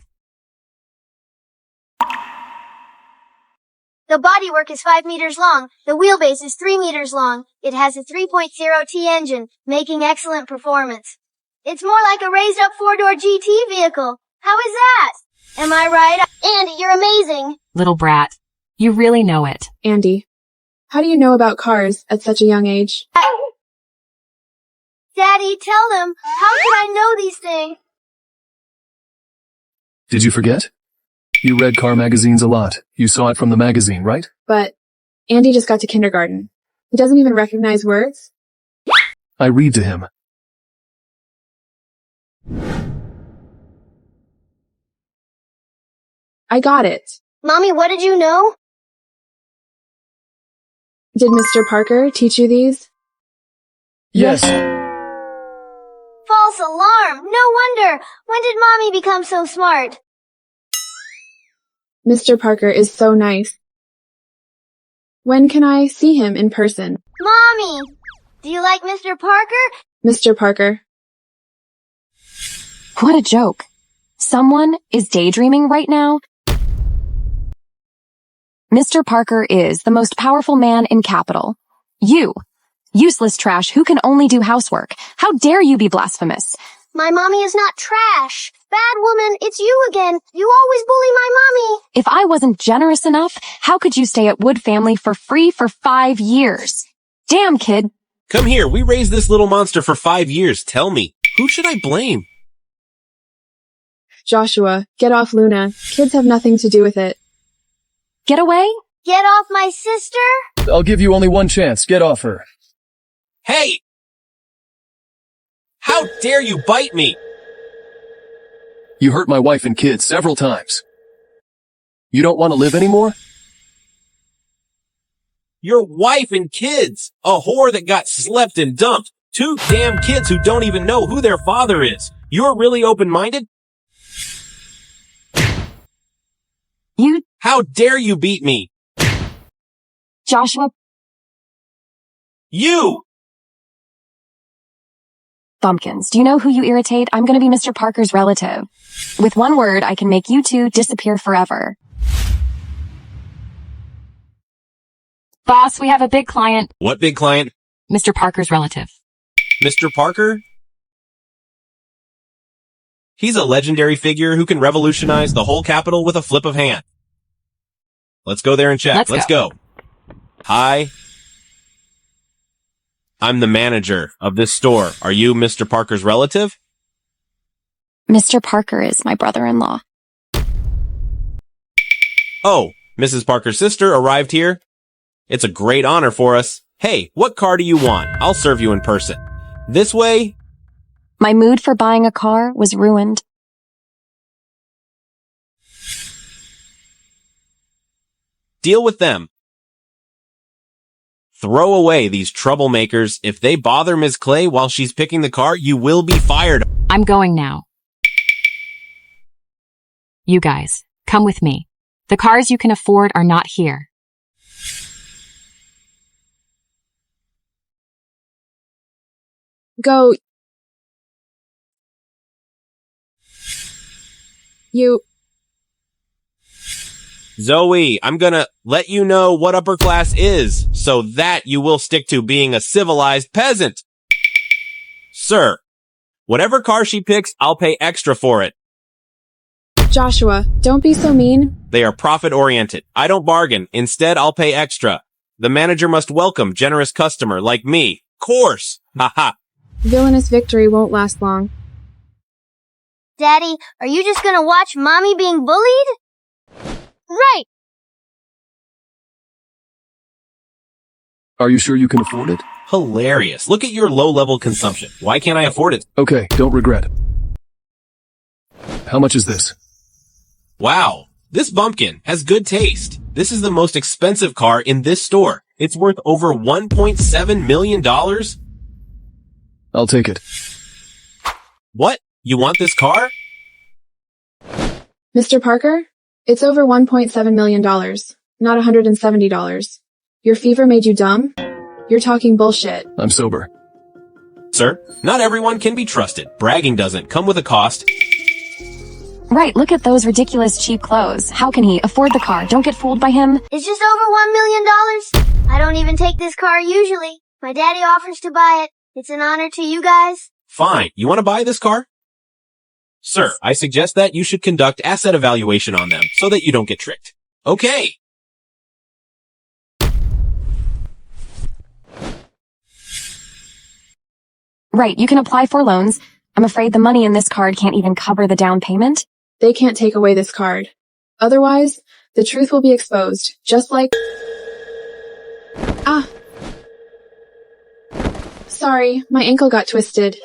The bodywork is 5 meters long. The wheelbase is 3 meters long. It has a 3.0T engine, making excellent performance. It's more like a raised-up 4-door GT vehicle. How is that? Am I right? Andy, you're amazing. Little brat. You really know it. Andy, how do you know about cars at such a young age? Daddy, tell them. How could I know these things? Did you forget? You read car magazines a lot. You saw it from the magazine, right? But Andy just got to kindergarten. He doesn't even recognize words. I read to him. I got it. Mommy, what did you know? Did Mr. Parker teach you these? Yes. False alarm. No wonder. When did Mommy become so smart? Mr. Parker is so nice. When can I see him in person? Mommy, do you like Mr. Parker? Mr. Parker. What a joke. Someone is daydreaming right now? Mr. Parker is the most powerful man in Capital. You, useless trash who can only do housework. How dare you be blasphemous? My mommy is not trash. Bad woman, it's you again. You always bully my mommy. If I wasn't generous enough, how could you stay at Wood Family for free for 5 years? Damn, kid. Come here, we raised this little monster for 5 years. Tell me, who should I blame? Joshua, get off Luna. Kids have nothing to do with it. Get away? Get off my sister. I'll give you only one chance. Get off her. Hey! How dare you bite me? You hurt my wife and kids several times. You don't want to live anymore? Your wife and kids! A whore that got slept and dumped. 2 damn kids who don't even know who their father is. You're really open-minded? You... How dare you beat me? Joshua... You! Bumpkins, do you know who you irritate? I'm gonna be Mr. Parker's relative. With one word, I can make you two disappear forever. Boss, we have a big client. What big client? Mr. Parker's relative. Mr. Parker? He's a legendary figure who can revolutionize the whole capital with a flip of hand. Let's go there and check. Let's go. Hi. I'm the manager of this store. Are you Mr. Parker's relative? Mr. Parker is my brother-in-law. Oh, Mrs. Parker's sister arrived here. It's a great honor for us. Hey, what car do you want? I'll serve you in person. This way? My mood for buying a car was ruined. Deal with them. Throw away these troublemakers. If they bother Ms. Clay while she's picking the car, you will be fired. I'm going now. You guys, come with me. The cars you can afford are not here. Go. You. Zoe, I'm gonna let you know what upper class is, so that you will stick to being a civilized peasant. Sir, whatever car she picks, I'll pay extra for it. Joshua, don't be so mean. They are profit-oriented. I don't bargain. Instead, I'll pay extra. The manager must welcome generous customer like me. Course! Haha. Villainous victory won't last long. Daddy, are you just gonna watch mommy being bullied? Right. Are you sure you can afford it? Hilarious. Look at your low-level consumption. Why can't I afford it? Okay, don't regret it. How much is this? Wow. This bumpkin has good taste. This is the most expensive car in this store. It's worth over $1.7 million. I'll take it. What? You want this car? Mr. Parker? It's over $1.7 million, not $170. Your fever made you dumb? You're talking bullshit. I'm sober. Sir, not everyone can be trusted. Bragging doesn't come with a cost. Right, look at those ridiculous cheap clothes. How can he afford the car? Don't get fooled by him. It's just over $1 million. I don't even take this car usually. My daddy offers to buy it. It's an honor to you guys. Fine. You want to buy this car? Sir, I suggest that you should conduct asset evaluation on them so that you don't get tricked. Okay. Right, you can apply for loans. I'm afraid the money in this card can't even cover the down payment. They can't take away this card. Otherwise, the truth will be exposed, just like... Ah! Sorry, my ankle got twisted.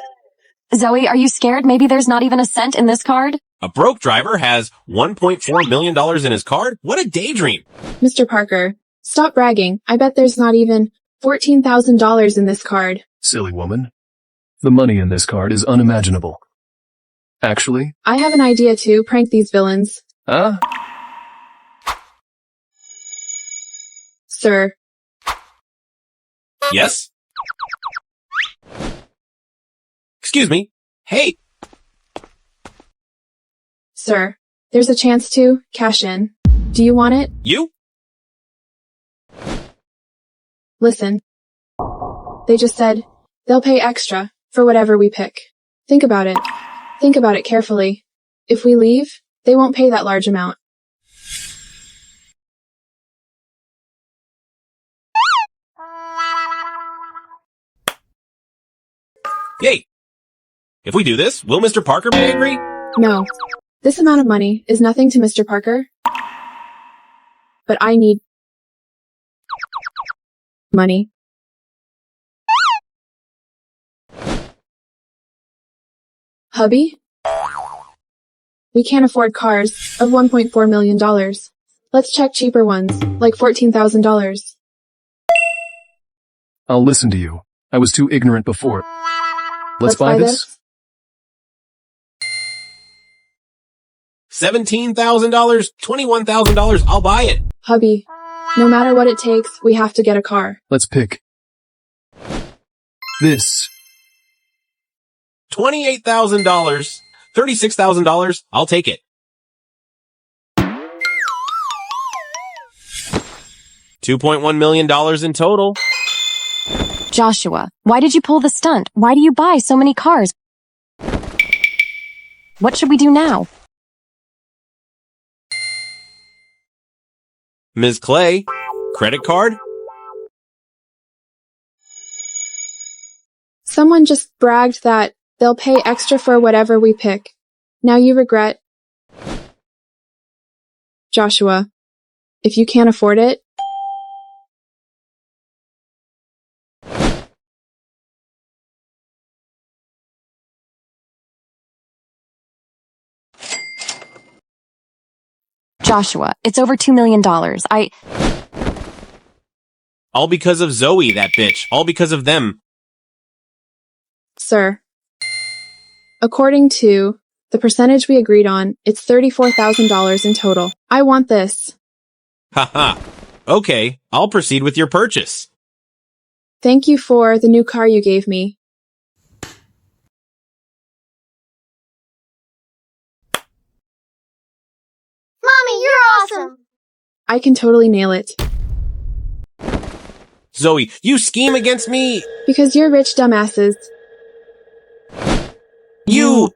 Zoe, are you scared? Maybe there's not even a cent in this card? A broke driver has $1.4 million in his card? What a daydream! Mr. Parker, stop bragging. I bet there's not even $14,000 in this card. Silly woman. The money in this card is unimaginable. Actually? I have an idea to prank these villains. Huh? Sir. Yes? Excuse me. Hey! Sir, there's a chance to cash in. Do you want it? You? Listen. They just said they'll pay extra for whatever we pick. Think about it. Think about it carefully. If we leave, they won't pay that large amount. Yay! If we do this, will Mr. Parker be angry? No. This amount of money is nothing to Mr. Parker. But I need money. Hubby? We can't afford cars of $1.4 million. Let's check cheaper ones, like $14,000. I'll listen to you. I was too ignorant before. Let's buy this? $17,000, $21,000, I'll buy it. Hubby, no matter what it takes, we have to get a car. Let's pick this. $28,000, $36,000, I'll take it. $2.1 million in total. Joshua, why did you pull the stunt? Why do you buy so many cars? What should we do now? Ms. Clay, credit card? Someone just bragged that they'll pay extra for whatever we pick. Now you regret. Joshua, if you can't afford it, Joshua, it's over $2 million. All because of Zoe, that bitch. All because of them. Sir, according to the percentage we agreed on, it's $34,000 in total. I want this. Haha. Okay, I'll proceed with your purchase. Thank you for the new car you gave me. Mommy, you're awesome! I can totally nail it. Zoe, you scheme against me! Because you're rich dumbasses. You!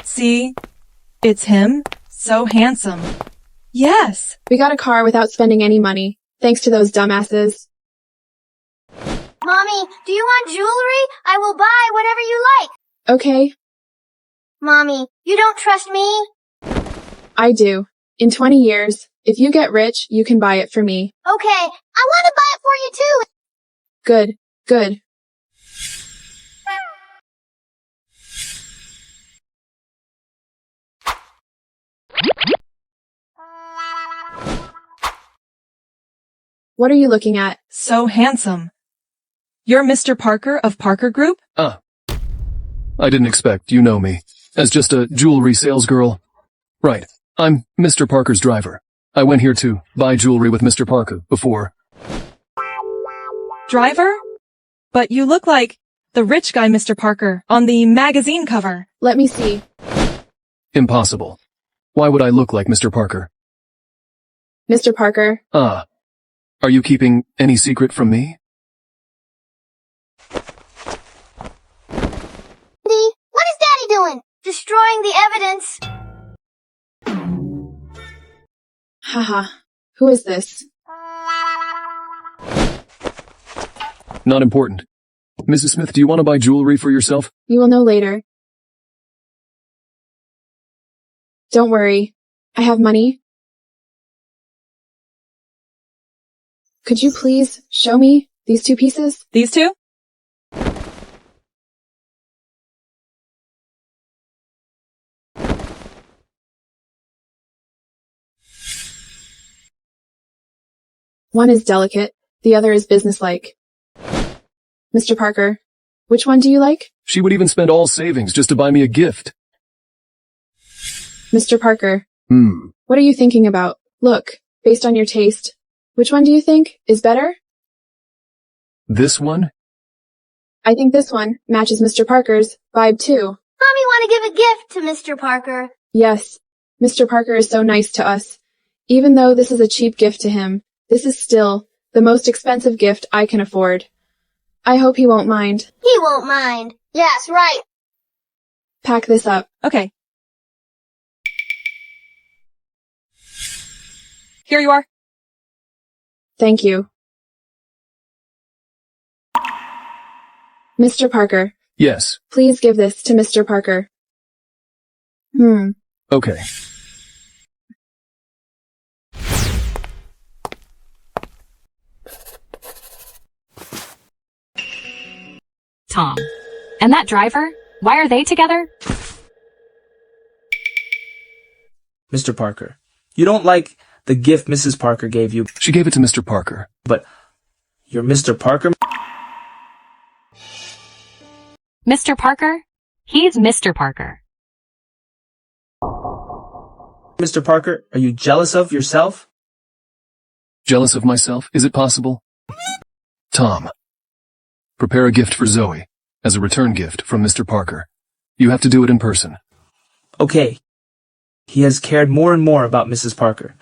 See? It's him. So handsome. Yes! We got a car without spending any money, thanks to those dumbasses. Mommy, do you want jewelry? I will buy whatever you like. Okay. Mommy, you don't trust me? I do. In 20 years, if you get rich, you can buy it for me. Okay, I want to buy it for you too. Good, good. What are you looking at? So handsome. You're Mr. Parker of Parker Group? I didn't expect you know me. As just a jewelry sales girl. Right. I'm Mr. Parker's driver. I went here to buy jewelry with Mr. Parker before. Driver? But you look like the rich guy Mr. Parker on the magazine cover. Let me see. Impossible. Why would I look like Mr. Parker? Mr. Parker. Are you keeping any secret from me? What is Daddy doing? Destroying the evidence. Haha. Who is this? Not important. Mrs. Smith, do you want to buy jewelry for yourself? You will know later. Don't worry. I have money. Could you please show me these two pieces? These two? One is delicate, the other is businesslike. Mr. Parker, which one do you like? She would even spend all savings just to buy me a gift. Mr. Parker. What are you thinking about? Look, based on your taste, which one do you think is better? This one? I think this one matches Mr. Parker's vibe too. Mommy want to give a gift to Mr. Parker. Yes, Mr. Parker is so nice to us. Even though this is a cheap gift to him, this is still the most expensive gift I can afford. I hope he won't mind. He won't mind. Yes, right. Pack this up. Okay. Here you are. Thank you. Mr. Parker, Yes. please give this to Mr. Parker. Okay. Tom. And that driver? Why are they together? Mr. Parker, you don't like the gift Mrs. Parker gave you. She gave it to Mr. Parker. But you're Mr. Parker? Mr. Parker? He's Mr. Parker. Mr. Parker, are you jealous of yourself? Jealous of myself? Is it possible? Tom. Prepare a gift for Zoe, as a return gift from Mr. Parker. You have to do it in person. Okay. He has cared more and more about Mrs. Parker.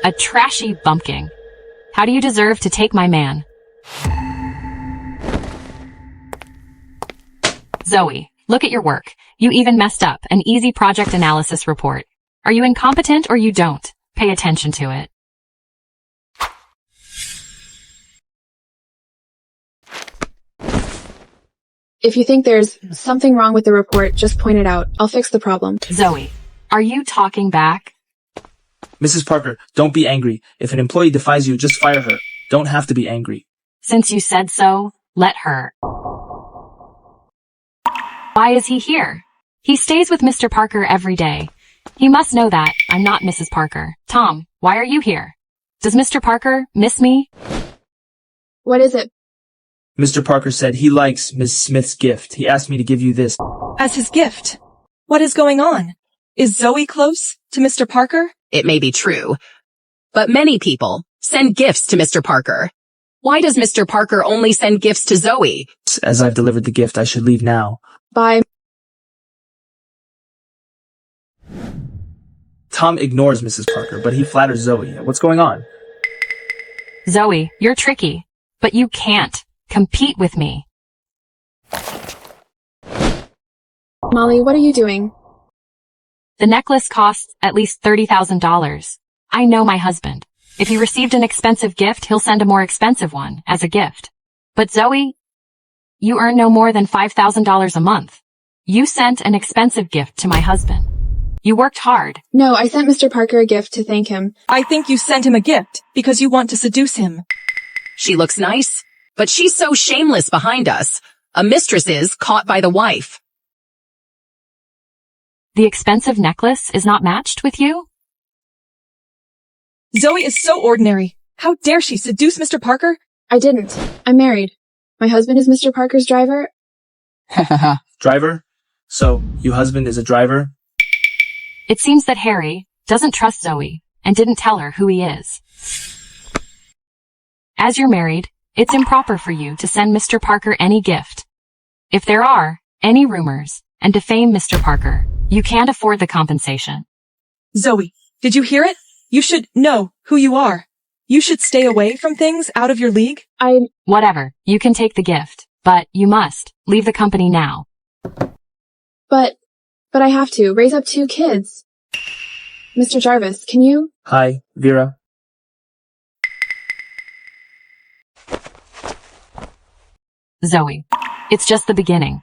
A trashy bumpkin. How do you deserve to take my man? Zoe, look at your work. You even messed up an easy project analysis report. Are you incompetent or you don't? Pay attention to it. If you think there's something wrong with the report, just point it out. I'll fix the problem. Zoe, are you talking back? Mrs. Parker, don't be angry. If an employee defies you, just fire her. Don't have to be angry. Since you said so, let her. Why is he here? He stays with Mr. Parker every day. He must know that I'm not Mrs. Parker. Tom, why are you here? Does Mr. Parker miss me? What is it? Mr. Parker said he likes Miss Smith's gift. He asked me to give you this. As his gift. What is going on? Is Zoe close to Mr. Parker? It may be true, but many people send gifts to Mr. Parker. Why does Mr. Parker only send gifts to Zoe? As I've delivered the gift, I should leave now. Bye. Tom ignores Mrs. Parker, but he flatters Zoe. What's going on? Zoe, you're tricky, but you can't compete with me. Molly, what are you doing? The necklace costs at least $30,000. I know my husband. If he received an expensive gift, he'll send a more expensive one as a gift. But Zoe, you earn no more than $5,000 a month. You sent an expensive gift to my husband. You worked hard. No, I sent Mr. Parker a gift to thank him. I think you sent him a gift because you want to seduce him. She looks nice, but she's so shameless behind us. A mistress is caught by the wife. The expensive necklace is not matched with you? Zoe is so ordinary. How dare she seduce Mr. Parker? I didn't. I'm married. My husband is Mr. Parker's driver. Driver? So, your husband is a driver? It seems that Harry doesn't trust Zoe and didn't tell her who he is. As you're married, it's improper for you to send Mr. Parker any gift. If there are any rumors and defame Mr. Parker, you can't afford the compensation. Zoe, did you hear it? You should know who you are. You should stay away from things out of your league. Whatever, you can take the gift, but you must leave the company now. But I have to raise up 2 kids. Mr. Jarvis, can you? Hi, Vera. Zoe, it's just the beginning.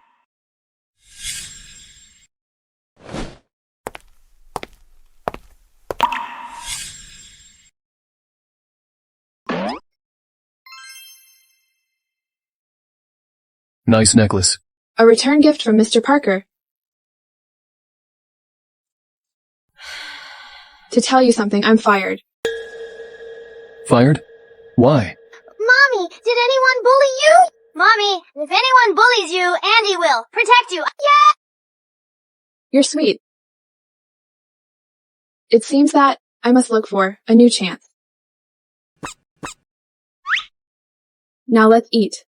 Nice necklace. A return gift from Mr. Parker. To tell you something, I'm fired. Fired? Why? Mommy, did anyone bully you? Mommy, if anyone bullies you, Andy will protect you. Yeah! You're sweet. It seems that I must look for a new chance. Now let's eat.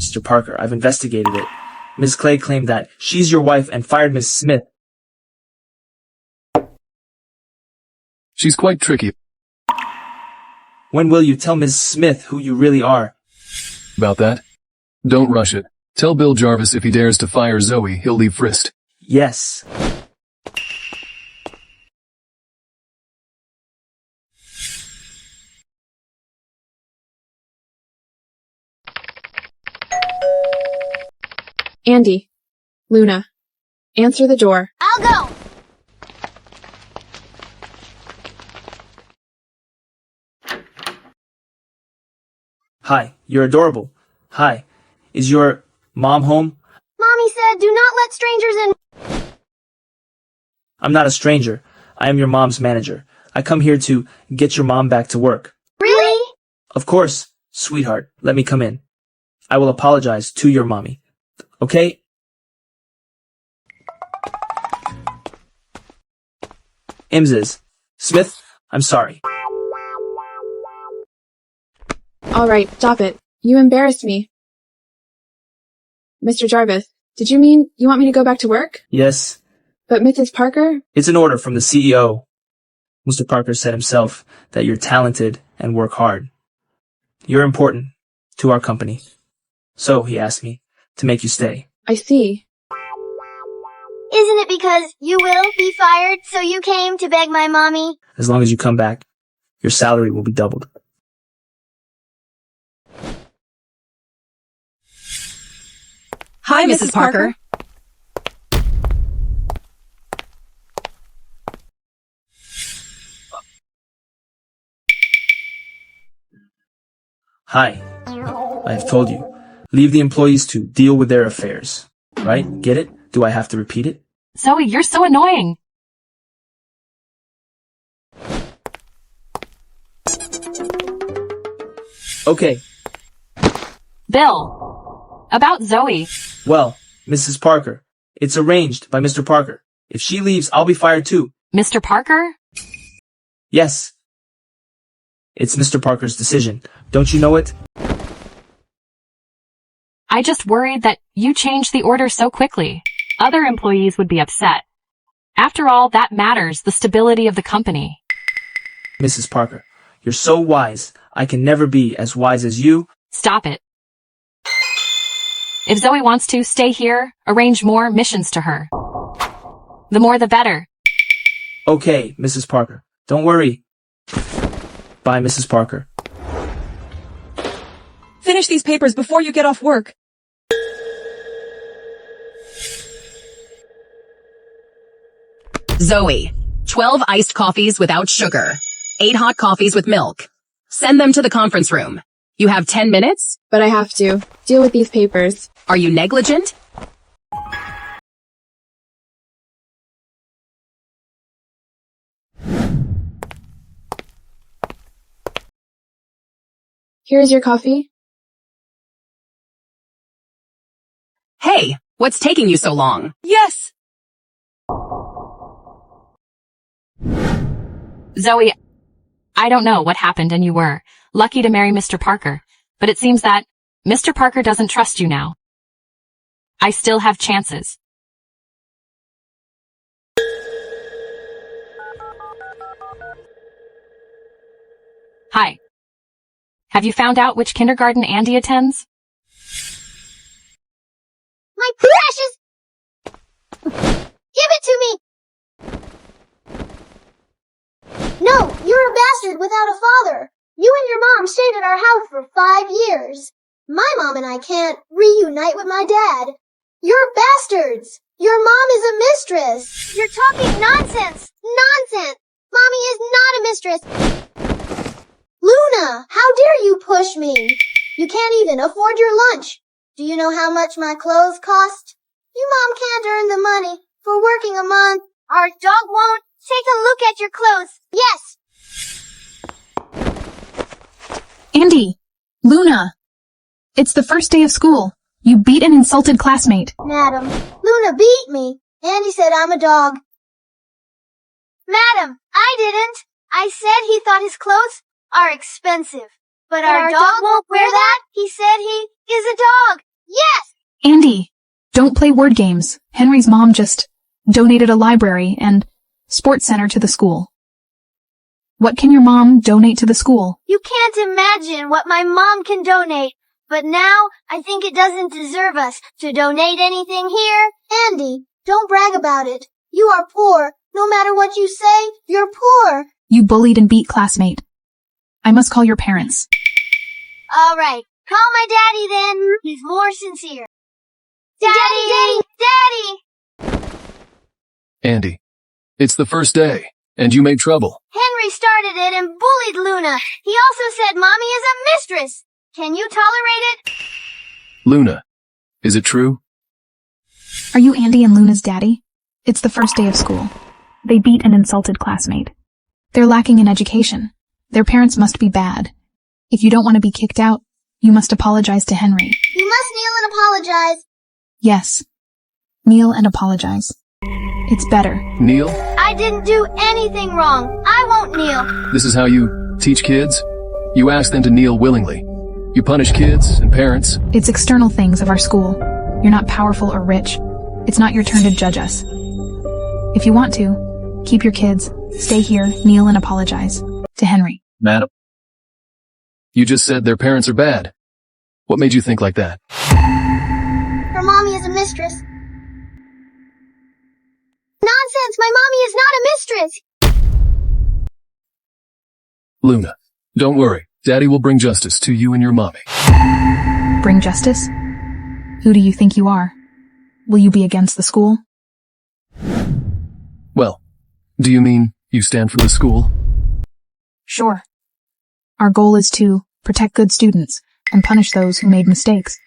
Mr. Parker, I've investigated it. Ms. Clay claimed that she's your wife and fired Ms. Smith. She's quite tricky When will you tell Ms. Smith who you really are? about that. Don't rush it. Tell Bill Jarvis if he dares to fire Zoe, he'll leave Frist. Yes. Andy. Luna. Answer the door. I'll go. Hi, you're adorable. Hi, is your mom home? Mommy said do not let strangers in. I'm not a stranger. I am your mom's manager. I come here to get your mom back to work. Really? Of course, sweetheart. Let me come in. I will apologize to your mommy. Okay? Imses. Smith, I'm sorry. Alright, stop it. You embarrassed me. Mr. Jarvis, did you mean you want me to go back to work? Yes, But Mrs. Parker? it's an order from the CEO. Mr. Parker said himself that you're talented and work hard. You're important to our company. So, he asked me to make you stay. I see. Isn't it because you will be fired, so you came to beg my mommy? As long as you come back, your salary will be doubled. Hi, Mrs. Parker. Hi. I have told you. Leave the employees to deal with their affairs. Right? Get it? Do I have to repeat it? Zoe, you're so annoying. Okay. Bill. About Zoe. Well, Mrs. Parker, it's arranged by Mr. Parker. If she leaves, I'll be fired too. Mr. Parker? Yes. It's Mr. Parker's decision. Don't you know it? I just worried that you changed the order so quickly. Other employees would be upset. After all, that matters, the stability of the company. Mrs. Parker, you're so wise. I can never be as wise as you. Stop it. If Zoe wants to stay here, arrange more missions to her. The more the better. Okay, Mrs. Parker. Don't worry. Bye, Mrs. Parker. Finish these papers before you get off work. Zoe, 12 iced coffees without sugar. 8 hot coffees with milk. Send them to the conference room. You have 10 minutes? But I have to. Deal with these papers. Are you negligent? Here's your coffee. Hey, what's taking you so long? Yes! Zoe, I don't know what happened and you were lucky to marry Mr. Parker, but it seems that Mr. Parker doesn't trust you now. I still have chances. Hi. Have you found out which kindergarten Andy attends? My precious! Give it to me! No, you're a bastard without a father. You and your mom stayed at our house for 5 years. My mom and I can't reunite with my dad. You're bastards! Your mom is a mistress! You're talking nonsense! Nonsense! Mommy is not a mistress! Luna, how dare you push me? You can't even afford your lunch. Do you know how much my clothes cost? Your mom can't earn the money for working a month. Our dog won't. Take a look at your clothes. Yes! Andy! Luna! It's the first day of school. You beat an insulted classmate. Madam, Luna beat me. Andy said I'm a dog. Madam, I didn't. I said he thought his clothes are expensive. But our dog won't wear that. He said he is a dog. Andy, don't play word games. Henry's mom just donated a library and sports center to the school. What can your mom donate to the school? You can't imagine what my mom can donate. But now, I think it doesn't deserve us to donate anything here. Andy, don't brag about it. You are poor. No matter what you say, you're poor. You bullied and beat classmate. I must call your parents. All right. Call my daddy then. He's more sincere. Daddy! Andy, it's the first day, and you made trouble. Henry started it and bullied Luna. He also said Mommy is a mistress. Can you tolerate it? Luna, is it true? Are you Andy and Luna's daddy? It's the first day of school. They beat an insulted classmate. They're lacking in education. Their parents must be bad. If you don't want to be kicked out, you must apologize to Henry. You must kneel and apologize. Yes. Kneel and apologize. It's better. Kneel? I didn't do anything wrong. I won't kneel. This is how you teach kids? You ask them to kneel willingly. You punish kids and parents. It's external things of our school. You're not powerful or rich. It's not your turn to judge us. If you want to, keep your kids, stay here, kneel and apologize. To Henry. Madam? You just said their parents are bad. What made you think like that? Her mommy is a mistress. Nonsense! My mommy is not a mistress! Luna, don't worry. Daddy will bring justice to you and your mommy. Bring justice? Who do you think you are? Will you be against the school? Well, do you mean you stand for the school? Sure. Our goal is to protect good students and punish those who made mistakes.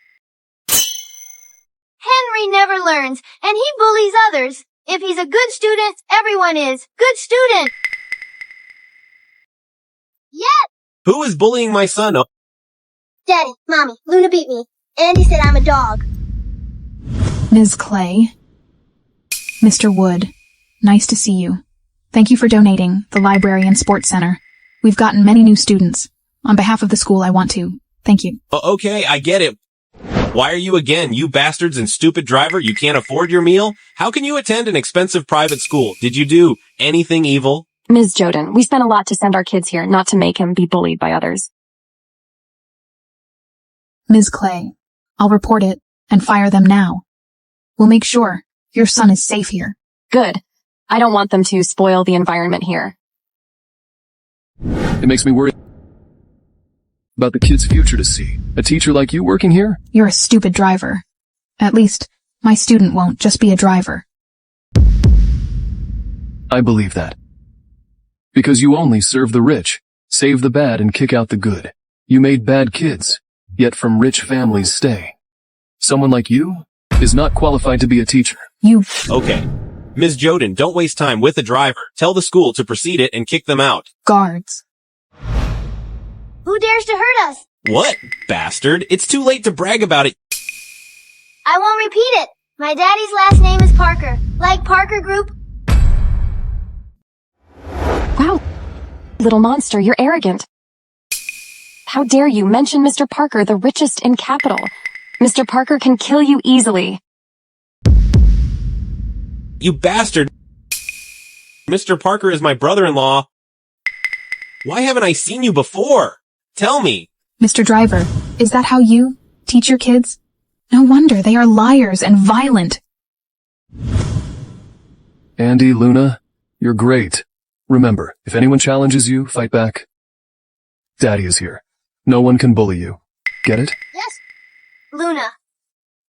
Henry never learns, and he bullies others. If he's a good student, everyone is. Good student! Yes! Who is bullying my son? Daddy, Mommy, Luna beat me. Andy said I'm a dog. Ms. Clay. Mr. Wood. Nice to see you. Thank you for donating the library and sports center. We've gotten many new students. On behalf of the school, I want to thank you. Okay, I get it. Why are you again, you bastards and stupid driver? You can't afford your meal? How can you attend an expensive private school? Did you do anything evil? Ms. Joden, we spent a lot to send our kids here, not to make him be bullied by others. Ms. Clay, I'll report it and fire them now. We'll make sure your son is safe here. Good. I don't want them to spoil the environment here. It makes me worry about the kid's future to see. A teacher like you working here? You're a stupid driver. At least, my student won't just be a driver. I believe that. Because you only serve the rich, save the bad and kick out the good. You made bad kids, yet from rich families stay. Someone like you is not qualified to be a teacher. Okay. Ms. Joden, don't waste time with the driver. Tell the school to proceed it and kick them out. Guards. Who dares to hurt us? What, bastard? It's too late to brag about it. I won't repeat it. My daddy's last name is Parker. Like Parker Group. Wow. Little monster, you're arrogant. How dare you mention Mr. Parker, the richest in capital? Mr. Parker can kill you easily. You bastard. Mr. Parker is my brother-in-law. Why haven't I seen you before? Tell me. Mr. Driver, is that how you teach your kids? No wonder they are liars and violent. Andy, Luna, you're great. Remember, if anyone challenges you, fight back. Daddy is here. No one can bully you. Get it? Yes. Luna.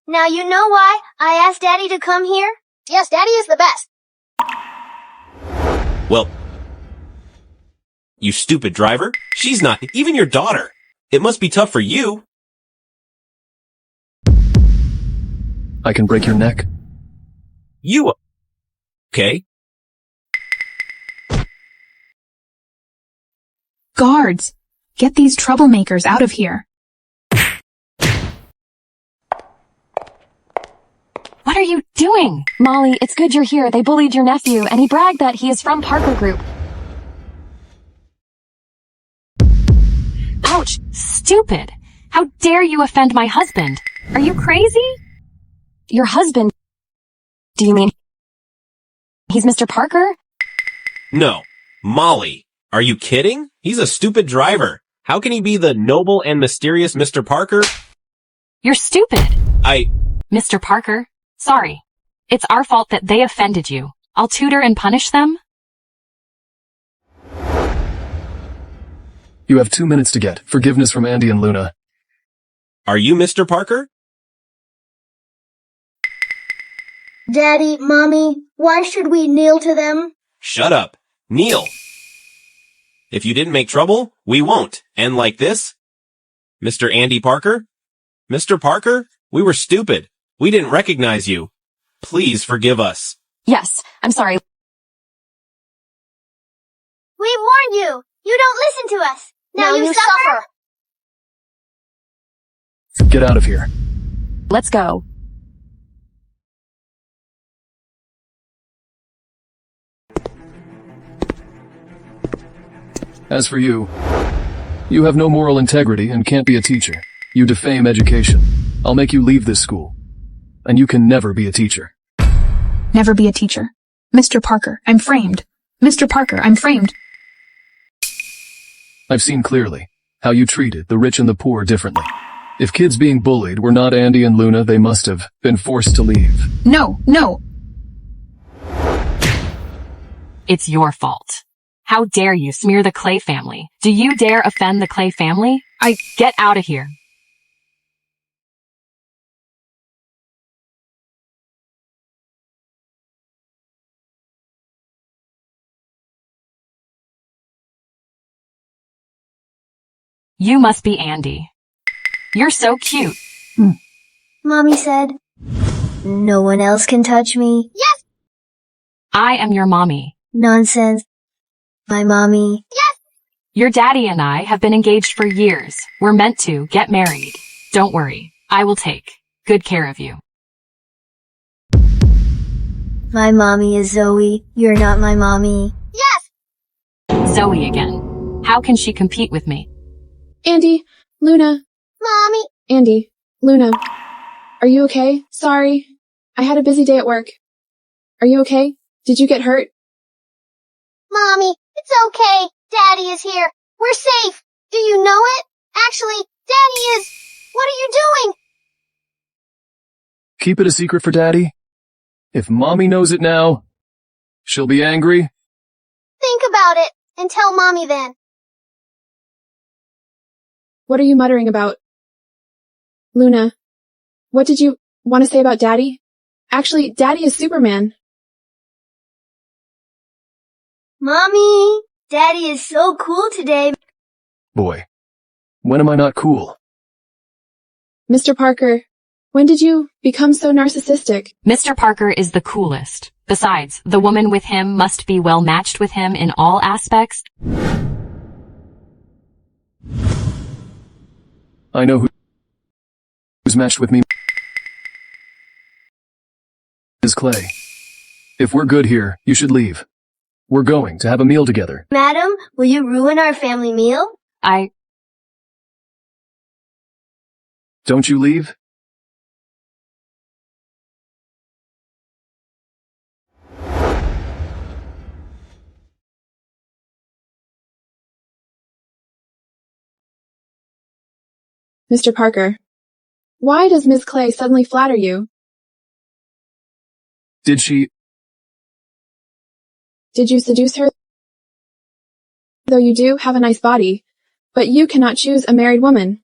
Now you know why I asked Daddy to come here? Yes, Daddy is the best. Well, you stupid driver. She's not even your daughter. It must be tough for you. I can break your neck. You... Okay. Guards, get these troublemakers out of here. What are you doing? Molly, it's good you're here. They bullied your nephew, and he bragged that he is from Parker Group. Ouch! Stupid! How dare you offend my husband? Are you crazy? Your husband? Do you mean he's Mr. Parker? No. Molly. Are you kidding? He's a stupid driver. How can he be the noble and mysterious Mr. Parker? You're stupid. I... Mr. Parker, sorry. It's our fault that they offended you. I'll tutor and punish them. You have 2 minutes to get forgiveness from Andy and Luna. Are you Mr. Parker? Daddy, Mommy, why should we kneel to them? Shut up. Kneel. If you didn't make trouble, we won't. And like this? Mr. Andy Parker? Mr. Parker? We were stupid. We didn't recognize you. Please forgive us. Yes, I'm sorry. We warned you. You don't listen to us. Now you suffer. Get out of here. Let's go. As for you, you have no moral integrity and can't be a teacher. You defame education. I'll make you leave this school. And you can never be a teacher. Never be a teacher. Mr. Parker, I'm framed. Mr. Parker, I'm framed. I've seen clearly how you treated the rich and the poor differently. If kids being bullied were not Andy and Luna, they must have been forced to leave. No, no. It's your fault. How dare you smear the Clay family? Do you dare offend the Clay family? Get out of here. You must be Andy. You're so cute. Mommy said, no one else can touch me. Yes! I am your mommy. Nonsense. My mommy. Yes! Your daddy and I have been engaged for years. We're meant to get married. Don't worry. I will take good care of you. My mommy is Zoe. You're not my mommy. Yes! Zoe again. How can she compete with me? Andy, Luna. Mommy. Andy, Luna. Are you okay? Sorry. I had a busy day at work. Are you okay? Did you get hurt? Mommy, it's okay. Daddy is here. We're safe. Do you know it? Actually, Daddy is... What are you doing? Keep it a secret for Daddy. If Mommy knows it now, she'll be angry. Think about it and tell Mommy then. What are you muttering about? Luna, what did you want to say about Daddy? Actually, Daddy is Superman. Mommy, Daddy is so cool today. Boy, when am I not cool? Mr. Parker, when did you become so narcissistic? Mr. Parker is the coolest. Besides, the woman with him must be well matched with him in all aspects. I know who's matched with me. Is Clay. If we're good here, you should leave. We're going to have a meal together. Madam, will you ruin our family meal? Don't you leave? Mr. Parker, why does Miss Clay suddenly flatter you? Did she? Did you seduce her? Though you do have a nice body, but you cannot choose a married woman.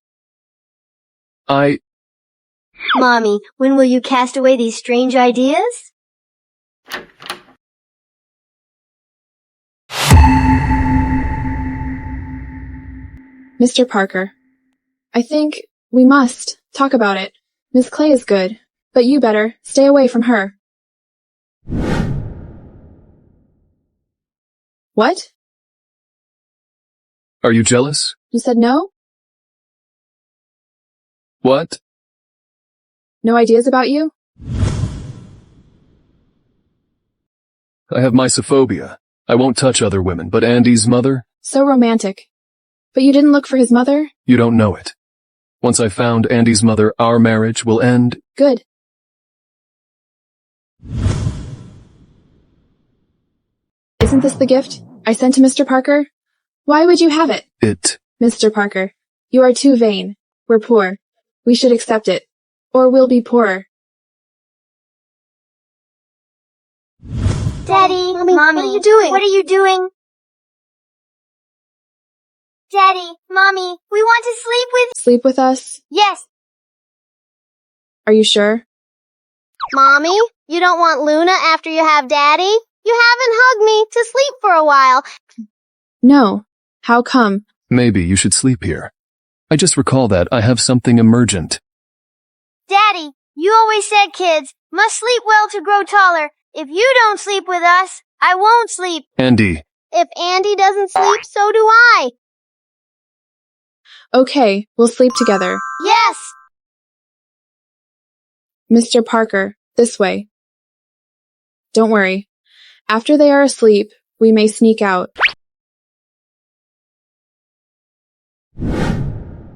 Mommy, when will you cast away these strange ideas? Mr. Parker, I think we must talk about it. Miss Clay is good, but you better stay away from her. What? Are you jealous? You said no? What? No ideas about you? I have mysophobia. I won't touch other women, but Andy's mother? So romantic. But you didn't look for his mother? You don't know it. Once I found Andy's mother, our marriage will end. Good. Isn't this the gift I sent to Mr. Parker? Why would you have it? Mr. Parker, you are too vain. We're poor. We should accept it, or we'll be poorer. Daddy, Mommy, what are you doing? What are you doing? Daddy, Mommy, we want to sleep with— Sleep with us? Yes. Are you sure? Mommy, you don't want Luna after you have Daddy? You haven't hugged me to sleep for a while. No. How come? Maybe you should sleep here. I just recall that I have something emergent. Daddy, you always said kids must sleep well to grow taller. If you don't sleep with us, I won't sleep. Andy. If Andy doesn't sleep, so do I. Okay, we'll sleep together. Yes! Mr. Parker, this way. Don't worry. After they are asleep, we may sneak out.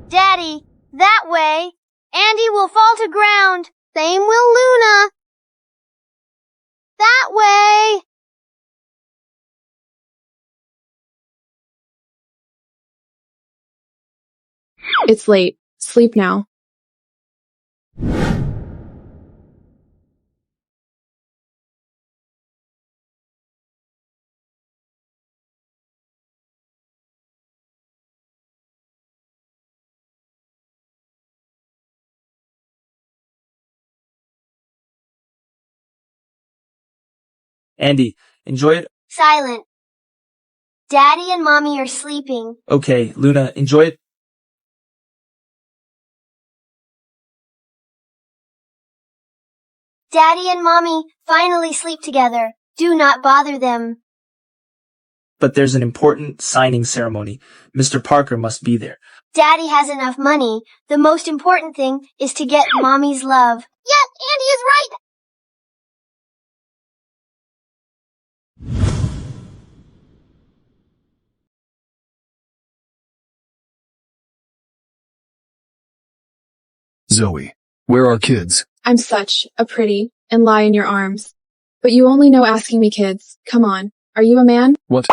Daddy, that way. Andy will fall to ground. Same will Luna. That way. It's late. Sleep now. Andy, enjoy it? Silent. Daddy and Mommy are sleeping. Okay, Luna, enjoy it? Daddy and Mommy finally sleep together. Do not bother them. But there's an important signing ceremony. Mr. Parker must be there. Daddy has enough money. The most important thing is to get Mommy's love. Yes, Andy is right! Zoe, where are kids? I'm such a pretty and lie in your arms. But you only know asking me kids. Come on. Are you a man? What?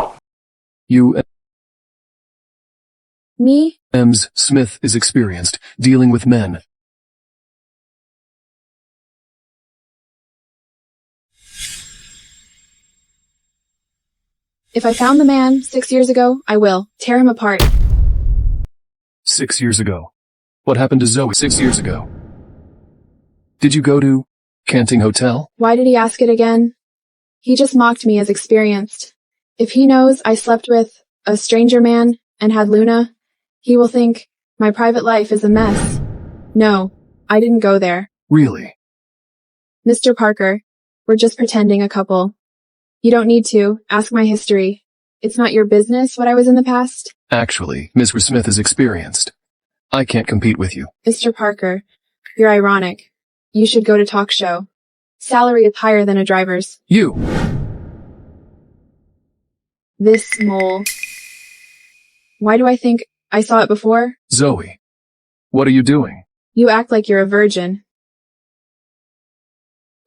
You... Me? Ms. Smith is experienced dealing with men. If I found the man 6 years ago, I will tear him apart. 6 years ago. What happened to Zoe 6 years ago? Did you go to Canting Hotel? Why did he ask it again? He just mocked me as experienced. If he knows I slept with a stranger man and had Luna, he will think my private life is a mess. No, I didn't go there. Really? Mr. Parker, we're just pretending a couple. You don't need to ask my history. It's not your business what I was in the past. Actually, Ms. Smith is experienced. I can't compete with you. Mr. Parker, you're ironic. You should go to talk show. Salary is higher than a driver's. You! This mole. Why do I think I saw it before? Zoe, what are you doing? You act like you're a virgin.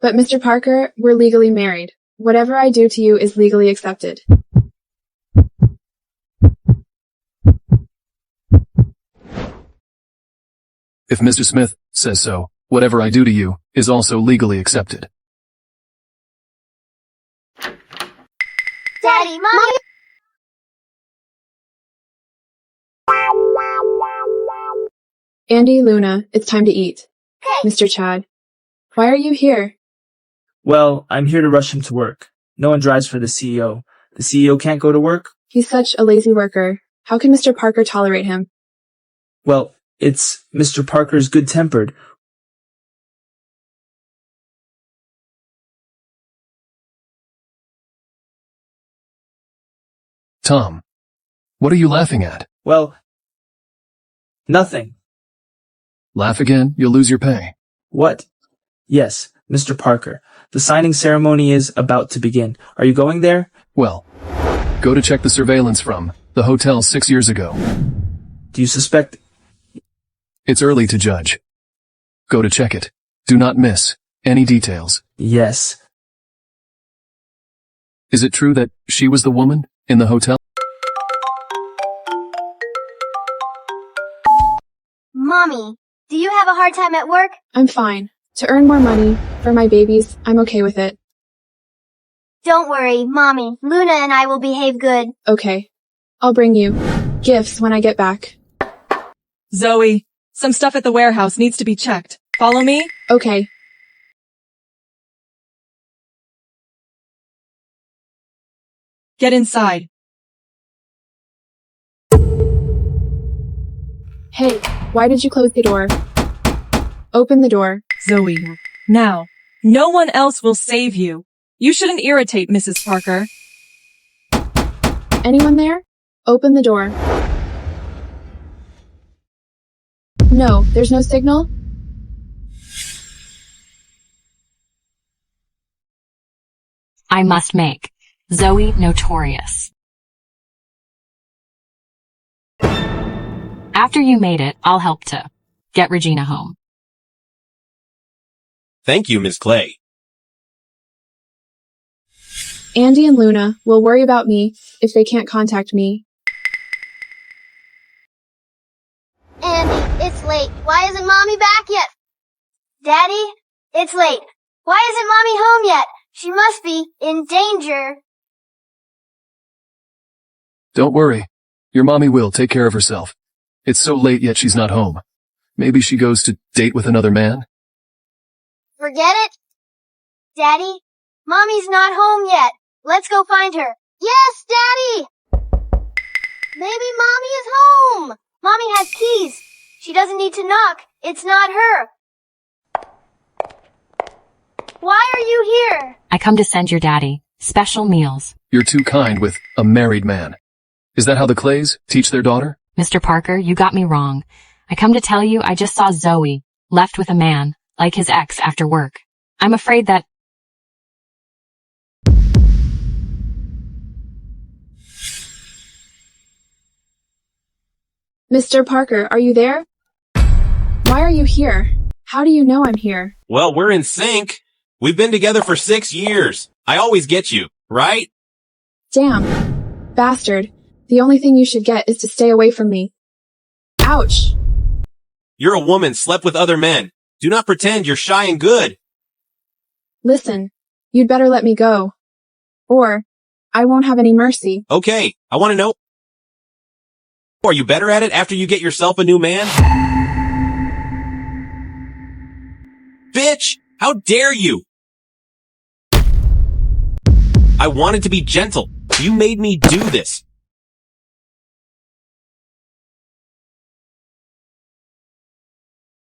But Mr. Parker, we're legally married. Whatever I do to you is legally accepted. If Mr. Smith says so, whatever I do to you is also legally accepted. Daddy, Mommy! Andy, Luna, it's time to eat. Mr. Chad, why are you here? Well, I'm here to rush him to work. No one drives for the CEO. The CEO can't go to work? He's such a lazy worker. How can Mr. Parker tolerate him? Well, it's Mr. Parker's good-tempered. Tom, what are you laughing at? Well, nothing. Laugh again, you'll lose your pay. What? Yes, Mr. Parker. The signing ceremony is about to begin. Are you going there? Well, go to check the surveillance from the hotel 6 years ago. Do you suspect? It's early to judge. Go to check it. Do not miss any details. Yes, Is it true that she was the woman in the hotel? Mommy, do you have a hard time at work? I'm fine. To earn more money for my babies, I'm okay with it. Don't worry, Mommy. Luna and I will behave good. Okay. I'll bring you gifts when I get back. Zoe, some stuff at the warehouse needs to be checked. Follow me? Okay. Get inside. Hey, why did you close the door? Open the door. Zoe, now, no one else will save you. You shouldn't irritate Mrs. Parker. Anyone there? Open the door. No, there's no signal? I must make Zoe notorious. After you made it, I'll help to get Regina home. Thank you, Ms. Clay. Andy and Luna will worry about me if they can't contact me. Andy, it's late. Why isn't Mommy back yet? Daddy, it's late. Why isn't Mommy home yet? She must be in danger. Don't worry. Your mommy will take care of herself. It's so late yet she's not home. Maybe she goes to date with another man? Forget it. Daddy, Mommy's not home yet. Let's go find her. Yes, Daddy! Maybe Mommy is home. Mommy has keys. She doesn't need to knock. It's not her. Why are you here? I come to send your daddy special meals. You're too kind with a married man. Is that how the Clays teach their daughter? Mr. Parker, you got me wrong. I come to tell you I just saw Zoe left with a man, like his ex, after work. I'm afraid that... Mr. Parker, are you there? Why are you here? How do you know I'm here? Well, we're in sync. We've been together for 6 years. I always get you, right? Damn. Bastard. The only thing you should get is to stay away from me. Ouch. You're a woman, slept with other men. Do not pretend you're shy and good. Listen, you'd better let me go. Or, I won't have any mercy. Okay, I want to know. Are you better at it after you get yourself a new man? Bitch! How dare you! I wanted to be gentle. You made me do this.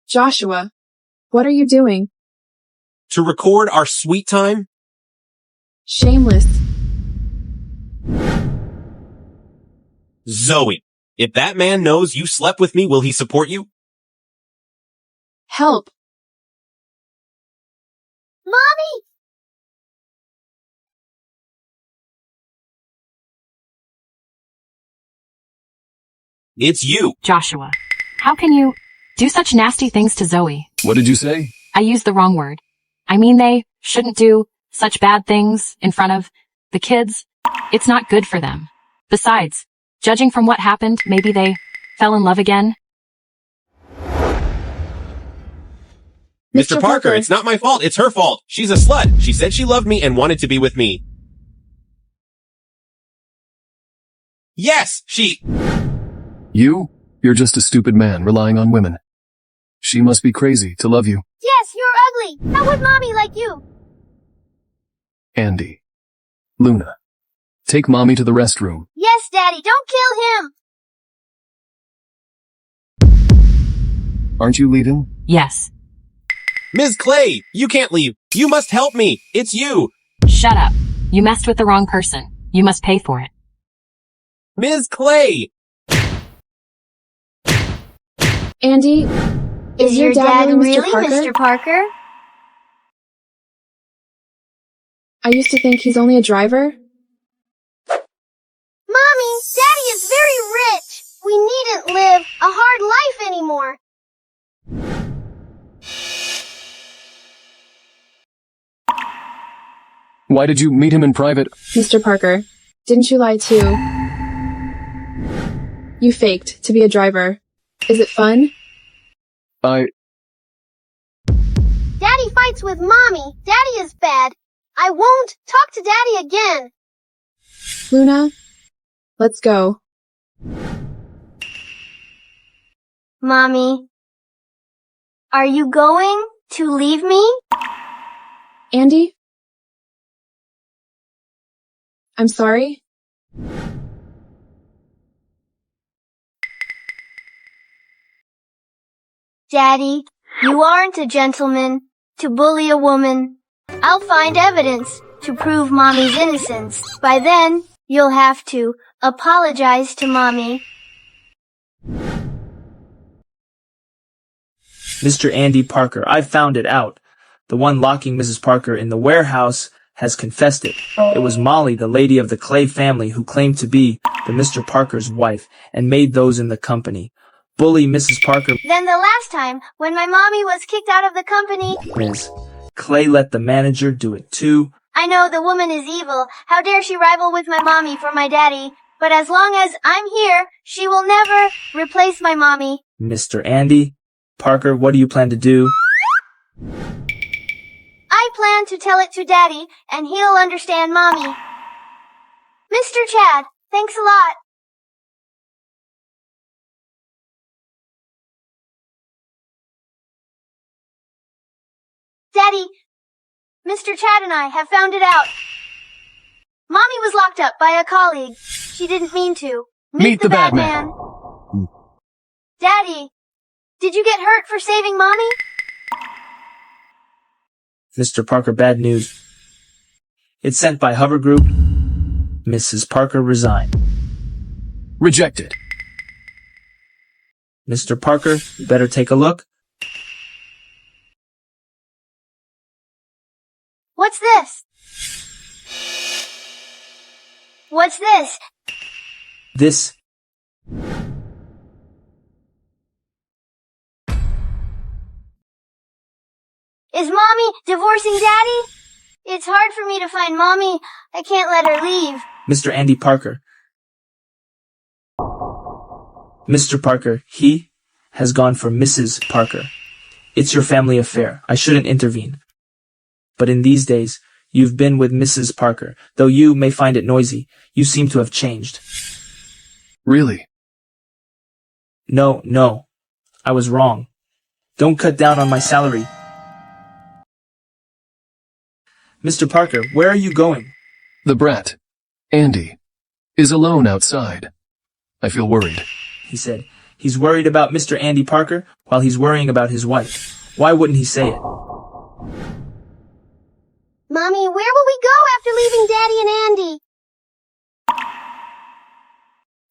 Joshua, what are you doing? To record our sweet time? Shameless. Zoe, if that man knows you slept with me, will he support you? Help. Mommy! It's you. Joshua, how can you do such nasty things to Zoe? What did you say? I used the wrong word. I mean, they shouldn't do such bad things in front of the kids. It's not good for them. Besides, judging from what happened, maybe they fell in love again. Mr. Parker, it's not my fault. It's her fault. She's a slut. She said she loved me and wanted to be with me. Yes, she... You're just a stupid man relying on women. She must be crazy to love you. Yes, you're ugly. How would Mommy like you? Andy. Luna. Take Mommy to the restroom. Yes, Daddy, don't kill him. Aren't you leaving? Yes. Ms. Clay, you can't leave. You must help me. It's you. Shut up. You messed with the wrong person. You must pay for it. Ms. Clay! Andy, is your dad really really Mr. Parker? I used to think he's only a driver. Mommy, Daddy is very rich. We needn't live a hard life anymore. Why did you meet him in private? Mr. Parker, didn't you lie too? You faked to be a driver. Is it fun? Daddy fights with Mommy. Daddy is bad. I won't talk to Daddy again. Luna, let's go. Mommy, are you going to leave me? Andy? I'm sorry? Daddy, you aren't a gentleman to bully a woman. I'll find evidence to prove Mommy's innocence. By then, you'll have to apologize to Mommy. Mr. Andy Parker, I've found it out. The one locking Mrs. Parker in the warehouse has confessed it. It was Molly, the lady of the Clay family, who claimed to be the Mr. Parker's wife and made those in the company bully Mrs. Parker. Then the last time, when my Mommy was kicked out of the company, Ms. Clay let the manager do it too. I know the woman is evil. How dare she rival with my Mommy for my daddy? But as long as I'm here, she will never replace my Mommy. Mr. Andy Parker, what do you plan to do? I plan to tell it to Daddy, and he'll understand Mommy. Mr. Chad, thanks a lot. Daddy, Mr. Chad and I have found it out. Mommy was locked up by a colleague. She didn't mean to. Meet the bad man. Daddy, did you get hurt for saving Mommy? Mr. Parker, bad news. It's sent by Hover Group. Mrs. Parker resigned. Rejected. Mr. Parker, you better take a look. What's this? What's this? This. Is Mommy divorcing Daddy? It's hard for me to find Mommy. I can't let her leave. Mr. Andy Parker. Mr. Parker, he has gone for Mrs. Parker. It's your family affair. I shouldn't intervene. But in these days, you've been with Mrs. Parker. Though you may find it noisy, you seem to have changed. Really? No. I was wrong. Don't cut down on my salary. Mr. Parker, where are you going? The brat, Andy, is alone outside. I feel worried. He said. He's worried about Mr. Andy Parker while he's worrying about his wife. Why wouldn't he say it? Mommy, where will we go after leaving Daddy and Andy?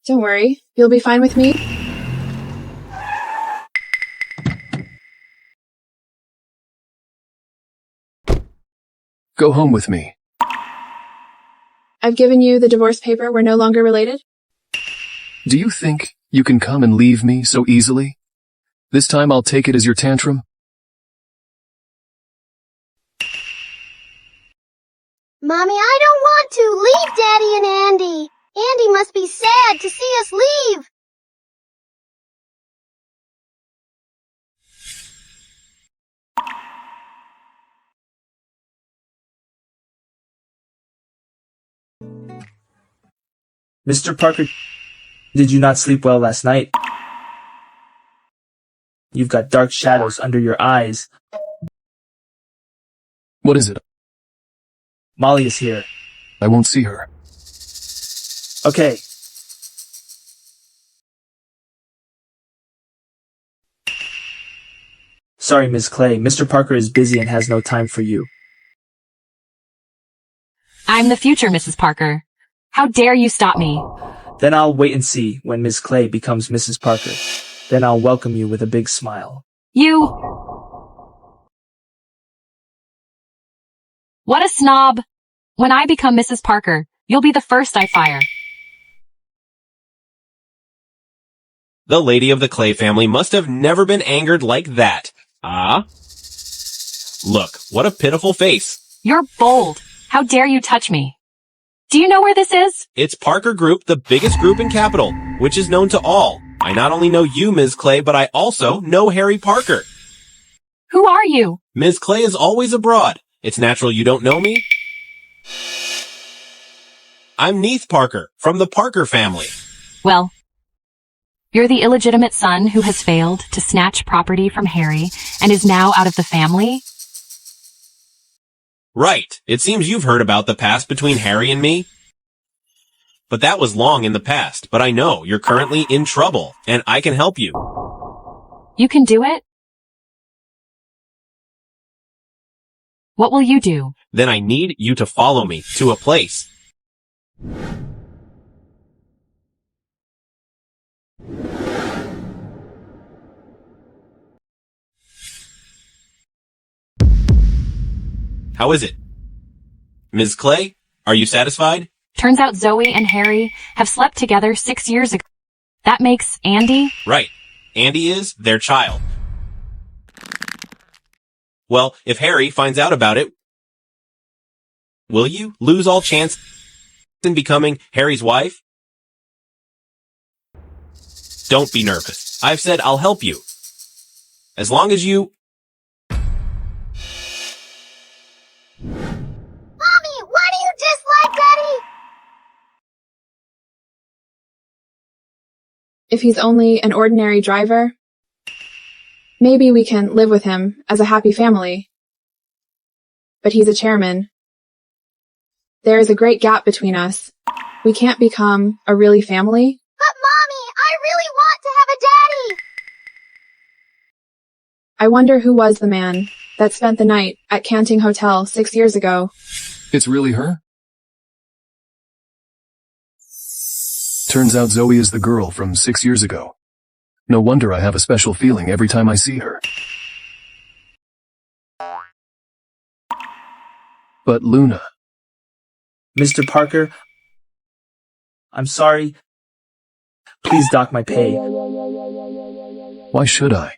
Don't worry, you'll be fine with me. Go home with me. I've given you the divorce paper. We're no longer related. Do you think you can come and leave me so easily? This time I'll take it as your tantrum. Mommy, I don't want to leave Daddy and Andy. Andy must be sad to see us leave. Mr. Parker, did you not sleep well last night? You've got dark shadows under your eyes. What is it? Molly is here. I won't see her. Okay. Sorry, Ms. Clay. Mr. Parker is busy and has no time for you. I'm the future, Mrs. Parker. How dare you stop me? Then I'll wait and see when Ms. Clay becomes Mrs. Parker. Then I'll welcome you with a big smile. You... What a snob! When I become Mrs. Parker, you'll be the first I fire. The lady of the Clay family must have never been angered like that. Ah? Look, what a pitiful face. You're bold. How dare you touch me? Do you know where this is? It's Parker Group, the biggest group in Capital, which is known to all. I not only know you, Ms. Clay, but I also know Harry Parker. Who are you? Ms. Clay is always abroad. It's natural you don't know me. I'm Neith Parker, from the Parker family. Well, you're the illegitimate son who has failed to snatch property from Harry and is now out of the family? Right. It seems you've heard about the past between Harry and me. But that was long in the past, but I know you're currently in trouble, and I can help you. You can do it? What will you do? Then I need you to follow me to a place. How is it? Ms. Clay, are you satisfied? Turns out Zoe and Harry have slept together 6 years ago. That makes Andy? Right. Andy is their child. Well, if Harry finds out about it, will you lose all chance in becoming Harry's wife? Don't be nervous. I've said I'll help you. As long as you... Mommy, why do you dislike Daddy? If he's only an ordinary driver, maybe we can live with him as a happy family. But he's a chairman. There is a great gap between us. We can't become a really family. But Mommy, I really want to have a daddy! I wonder who was the man that spent the night at Canting Hotel 6 years ago. It's really her? Turns out Zoe is the girl from 6 years ago. No wonder I have a special feeling every time I see her. But Luna... Mr. Parker, I'm sorry. Please dock my pay. Why should I?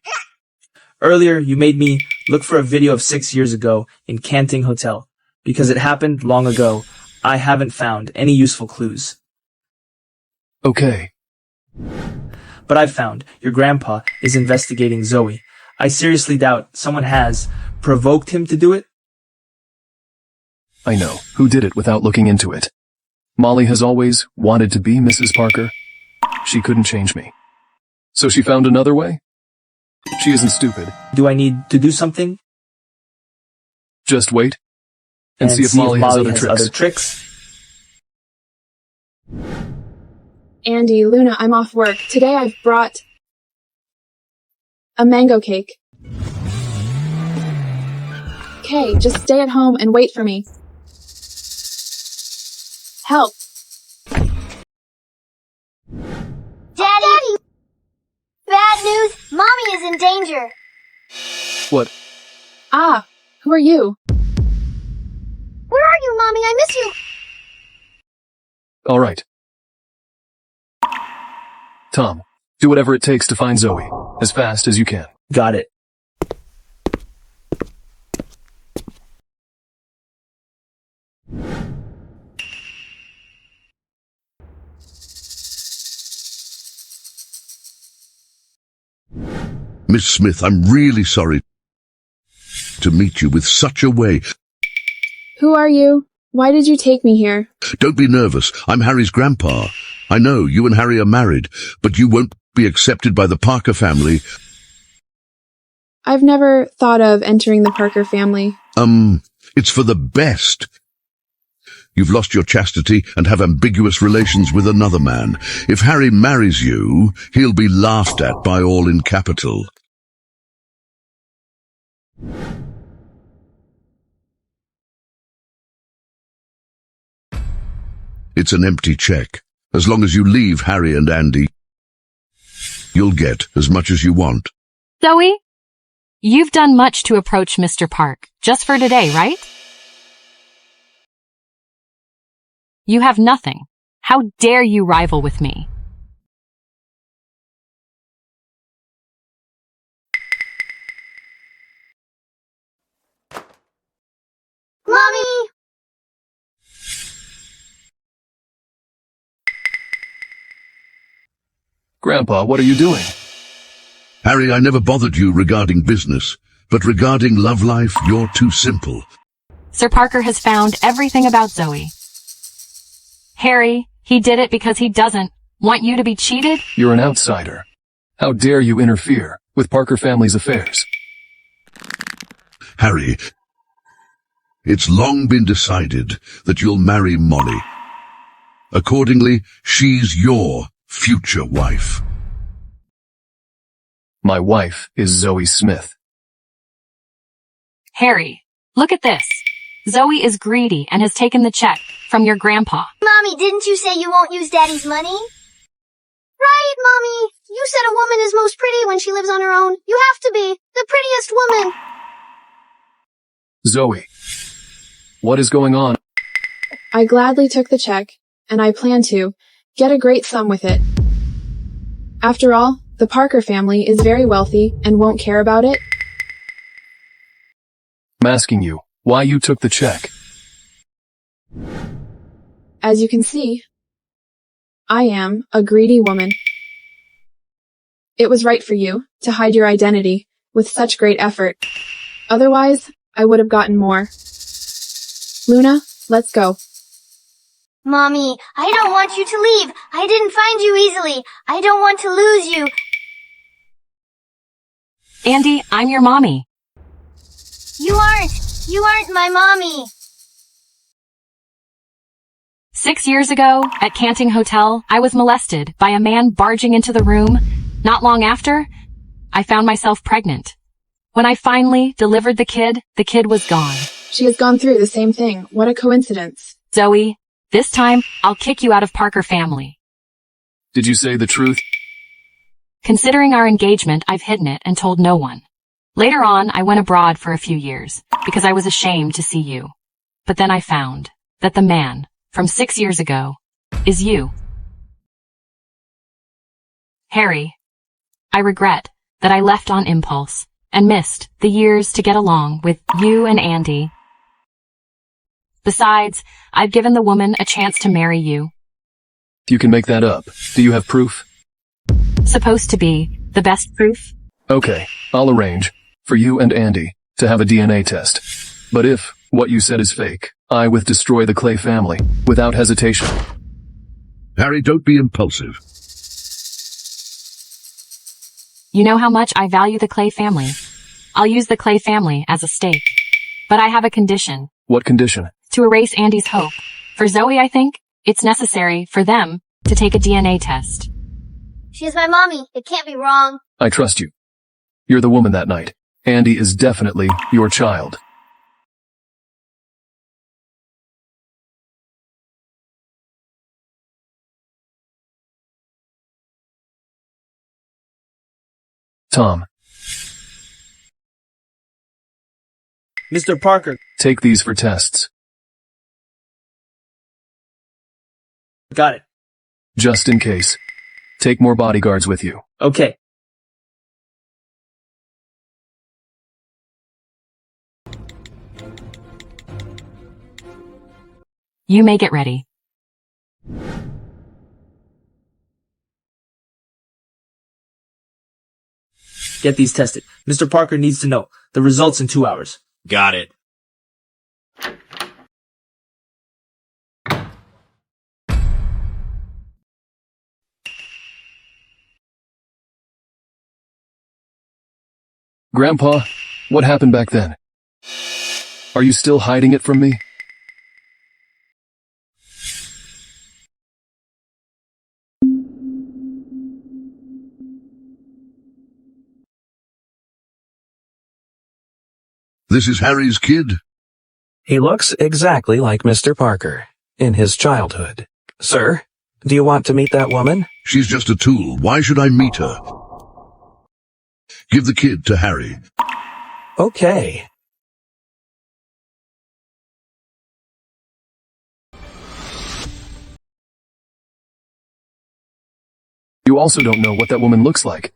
Earlier, you made me look for a video of 6 years ago in Canting Hotel. Because it happened long ago, I haven't found any useful clues. Okay. But I've found your grandpa is investigating Zoe. I seriously doubt someone has provoked him to do it. I know who did it without looking into it. Molly has always wanted to be Mrs. Parker. She couldn't change me. So she found another way? She isn't stupid. Do I need to do something? Just wait and see if Molly has other tricks. Andy, Luna, I'm off work. Today I've brought a mango cake. Okay, just stay at home and wait for me. Help! Daddy! Bad news! Mommy is in danger! What? Ah, who are you? Where are you, Mommy? I miss you! All right. Tom, do whatever it takes to find Zoe, as fast as you can. Got it. Miss Smith, I'm really sorry to meet you with such a way. Who are you? Why did you take me here? Don't be nervous. I'm Harry's grandpa. I know you and Harry are married, but you won't be accepted by the Parker family. I've never thought of entering the Parker family. It's for the best. You've lost your chastity and have ambiguous relations with another man. If Harry marries you, he'll be laughed at by all in Capital. It's an empty check. As long as you leave Harry and Andy, you'll get as much as you want. Zoe, you've done much to approach Mr. Park, just for today, right? You have nothing. How dare you rival with me? Mommy! Grandpa, what are you doing? Harry, I never bothered you regarding business, but regarding love life, you're too simple. Sir Parker has found everything about Zoe. Harry, he did it because he doesn't want you to be cheated? You're an outsider. How dare you interfere with Parker family's affairs? Harry, it's long been decided that you'll marry Molly. Accordingly, she's your future wife. My wife is Zoe Smith. Harry, look at this. Zoe is greedy and has taken the check from your grandpa. Mommy, didn't you say you won't use Daddy's money? Right, Mommy. You said a woman is most pretty when she lives on her own. You have to be the prettiest woman. Zoe, what is going on? I gladly took the check, and I plan to get a great sum with it. After all, the Parker family is very wealthy and won't care about it. I'm asking you why you took the check. As you can see, I am a greedy woman. It was right for you to hide your identity with such great effort. Otherwise, I would have gotten more. Luna, let's go. Mommy, I don't want you to leave. I didn't find you easily. I don't want to lose you. Andy, I'm your mommy. You aren't my mommy. 6 years ago, at Canting Hotel, I was molested by a man barging into the room. Not long after, I found myself pregnant. When I finally delivered the kid was gone. She has gone through the same thing. What a coincidence. Zoe, this time, I'll kick you out of Parker family. Did you say the truth? Considering our engagement, I've hidden it and told no one. Later on, I went abroad for a few years because I was ashamed to see you. But then I found that the man from 6 years ago is you. Harry, I regret that I left on impulse and missed the years to get along with you and Andy. Besides, I've given the woman a chance to marry you. You can make that up. Do you have proof? Supposed to be the best proof? Okay, I'll arrange for you and Andy to have a DNA test. But if what you said is fake, I will destroy the Clay family without hesitation. Harry, don't be impulsive. You know how much I value the Clay family. I'll use the Clay family as a stake. But I have a condition. What condition? To erase Andy's hope. For Zoe, I think it's necessary for them to take a DNA test. She's my mommy. It can't be wrong. I trust you. You're the woman that night. Andy is definitely your child. Tom. Mr. Parker. Take these for tests. Got it. Just in case. Take more bodyguards with you. Okay. You may get ready. Get these tested. Mr. Parker needs to know the results in 2 hours. Got it. Grandpa, what happened back then? Are you still hiding it from me? This is Harry's kid? He looks exactly like Mr. Parker in his childhood. Sir, do you want to meet that woman? She's just a tool. Why should I meet her? Give the kid to Harry. Okay. You also don't know what that woman looks like.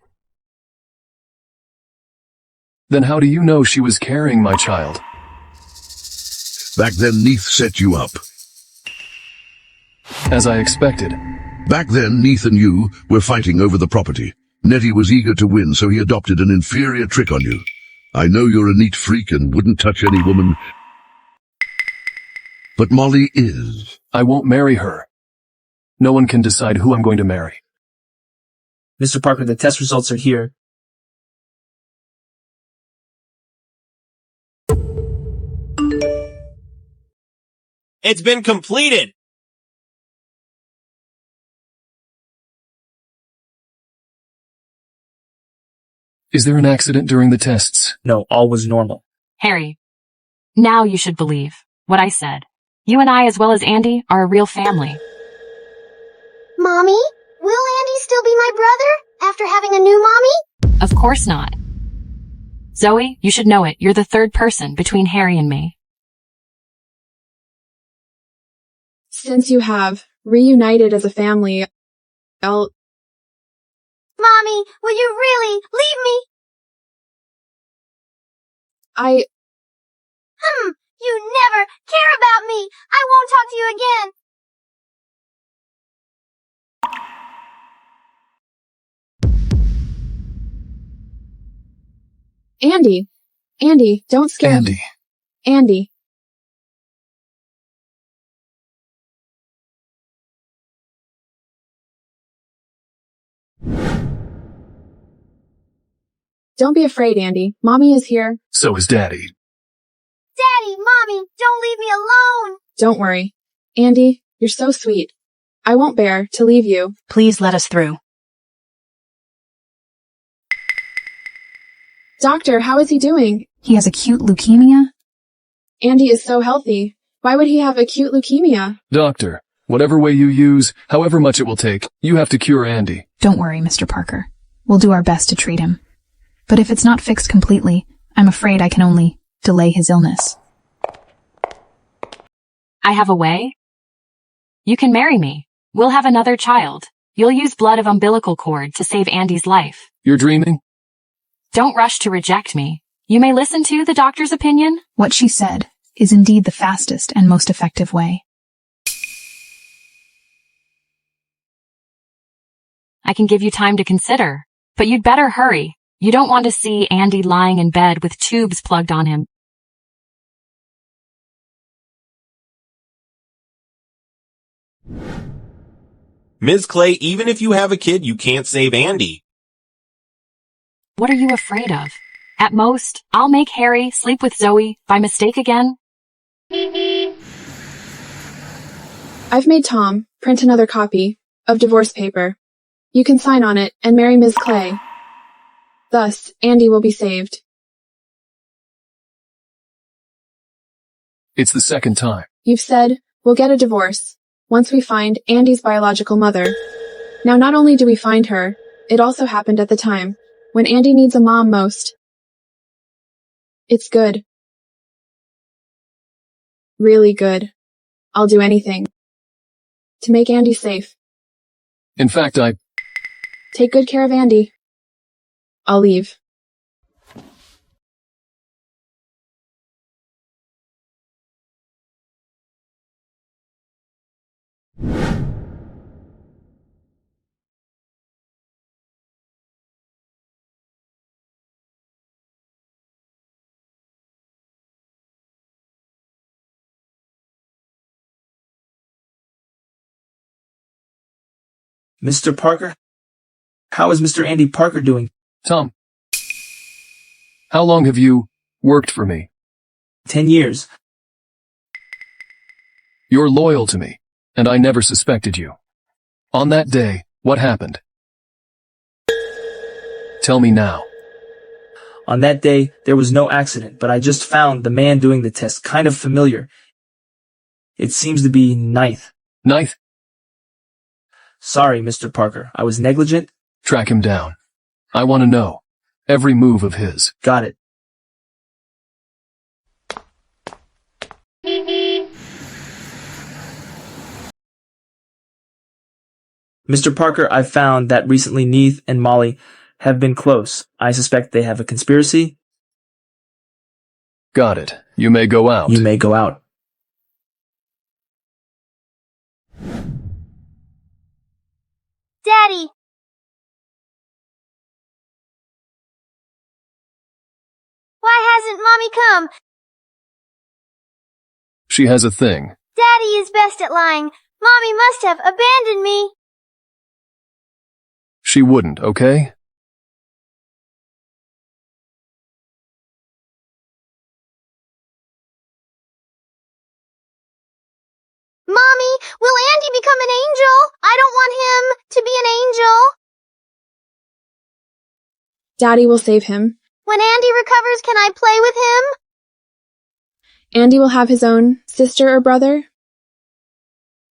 Then how do you know she was carrying my child? Back then, Neith set you up. As I expected. Back then, Neith and you were fighting over the property. Nettie was eager to win, so he adopted an inferior trick on you. I know you're a neat freak and wouldn't touch any woman, but Molly is. I won't marry her. No one can decide who I'm going to marry. Mr. Parker, the test results are here. It's been completed! Is there an accident during the tests? No, all was normal. Harry, now you should believe what I said. You and I, as well as Andy, are a real family. Mommy, will Andy still be my brother after having a new mommy? Of course not. Zoe, you should know it. You're the third person between Harry and me. Since you have reunited as a family, I'll... Mommy, will you really leave me? You never care about me. I won't talk to you again. Andy, don't scare me. Andy. Don't be afraid, Andy. Mommy is here. So is Daddy. Daddy, Mommy, don't leave me alone. Don't worry. Andy, you're so sweet. I won't bear to leave you. Please let us through. Doctor, how is he doing? He has acute leukemia? Andy is so healthy. Why would he have acute leukemia? Doctor, whatever way you use, however much it will take, you have to cure Andy. Don't worry, Mr. Parker. We'll do our best to treat him. But if it's not fixed completely, I'm afraid I can only delay his illness. I have a way. You can marry me. We'll have another child. You'll use blood of umbilical cord to save Andy's life. You're dreaming? Don't rush to reject me. You may listen to the doctor's opinion. What she said is indeed the fastest and most effective way. I can give you time to consider, but you'd better hurry. You don't want to see Andy lying in bed with tubes plugged on him. Ms. Clay, even if you have a kid, you can't save Andy. What are you afraid of? At most, I'll make Harry sleep with Zoe by mistake again. I've made Tom print another copy of divorce paper. You can sign on it and marry Ms. Clay. Thus, Andy will be saved. It's the second time. You've said, we'll get a divorce once we find Andy's biological mother. Now, not only do we find her, it also happened at the time when Andy needs a mom most. It's good. Really good. I'll do anything to make Andy safe. In fact, Take good care of Andy. I'll leave. Mr. Parker? How is Mr. Andy Parker doing? Tom, how long have you worked for me? 10 years. You're loyal to me, and I never suspected you. On that day, what happened? Tell me now. On that day, there was no accident, but I just found the man doing the test kind of familiar. It seems to be Ninth. Ninth? Sorry, Mr. Parker. I was negligent. Track him down. I want to know every move of his. Got it. Mr. Parker, I've found that recently Neith and Molly have been close. I suspect they have a conspiracy. Got it. You may go out. You may go out. Daddy. Why hasn't Mommy come? She has a thing. Daddy is best at lying. Mommy must have abandoned me. She wouldn't, okay? Mommy, will Andy become an angel? I don't want him to be an angel. Daddy will save him. When Andy recovers, can I play with him? Andy will have his own sister or brother.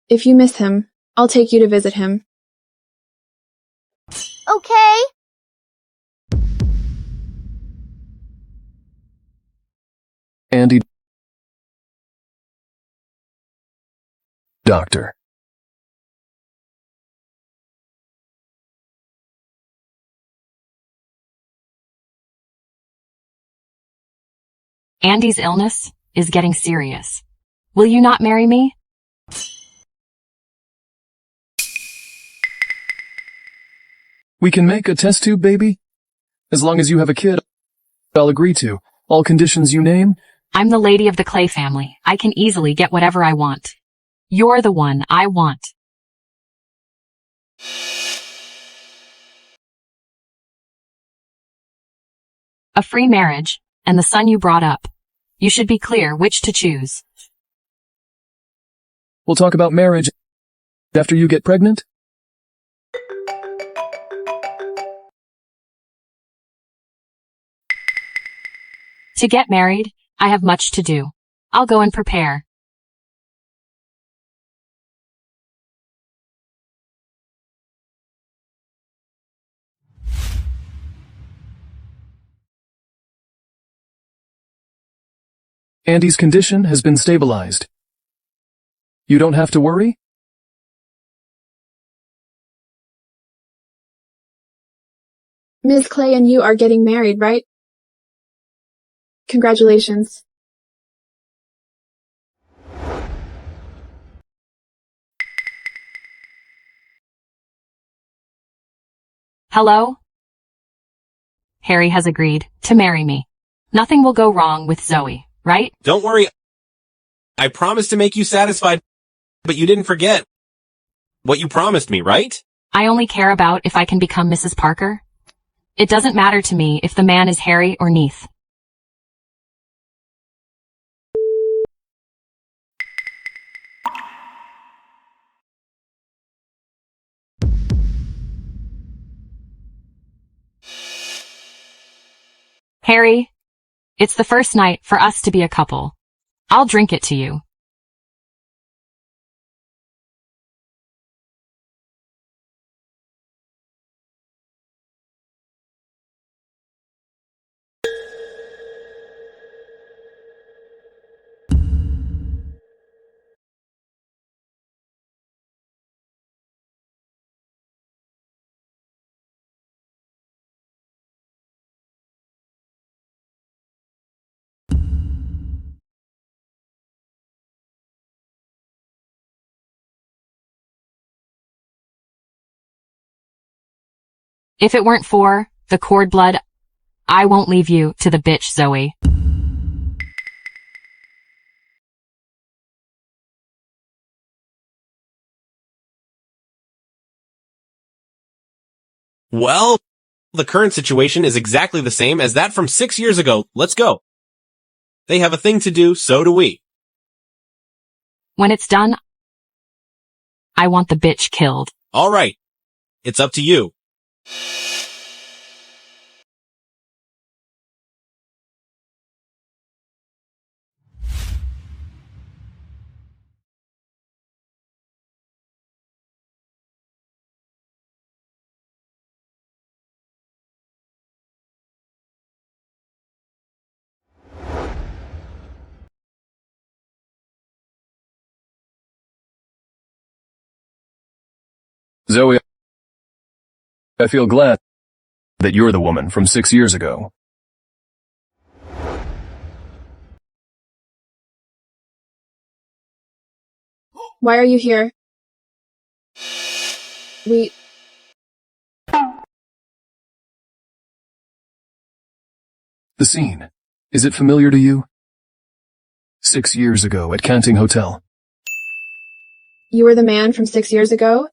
If you miss him, I'll take you to visit him. Okay. Andy. Doctor. Andy's illness is getting serious. Will you not marry me? We can make a test tube baby? As long as you have a kid, I'll agree to all conditions you name. I'm the lady of the Clay family. I can easily get whatever I want. You're the one I want. A free marriage, and the son you brought up. You should be clear which to choose. We'll talk about marriage after you get pregnant. To get married, I have much to do. I'll go and prepare. Andy's condition has been stabilized. You don't have to worry? Ms. Clay and you are getting married, right? Congratulations. Hello? Harry has agreed to marry me. Nothing will go wrong with Zoe, right? Don't worry. I promised to make you satisfied, but you didn't forget what you promised me, right? I only care about if I can become Mrs. Parker. It doesn't matter to me if the man is Harry or Neith. Harry, it's the first night for us to be a couple. I'll drink it to you. If it weren't for the cord blood, I won't leave you to the bitch, Zoe. Well, the current situation is exactly the same as that from 6 years ago. Let's go. They have a thing to do, so do we. When it's done, I want the bitch killed. All right. It's up to you. Zoe, I feel glad that you're the woman from 6 years ago. Why are you here? The scene. Is it familiar to you? 6 years ago at Canting Hotel. You were the man from 6 years ago?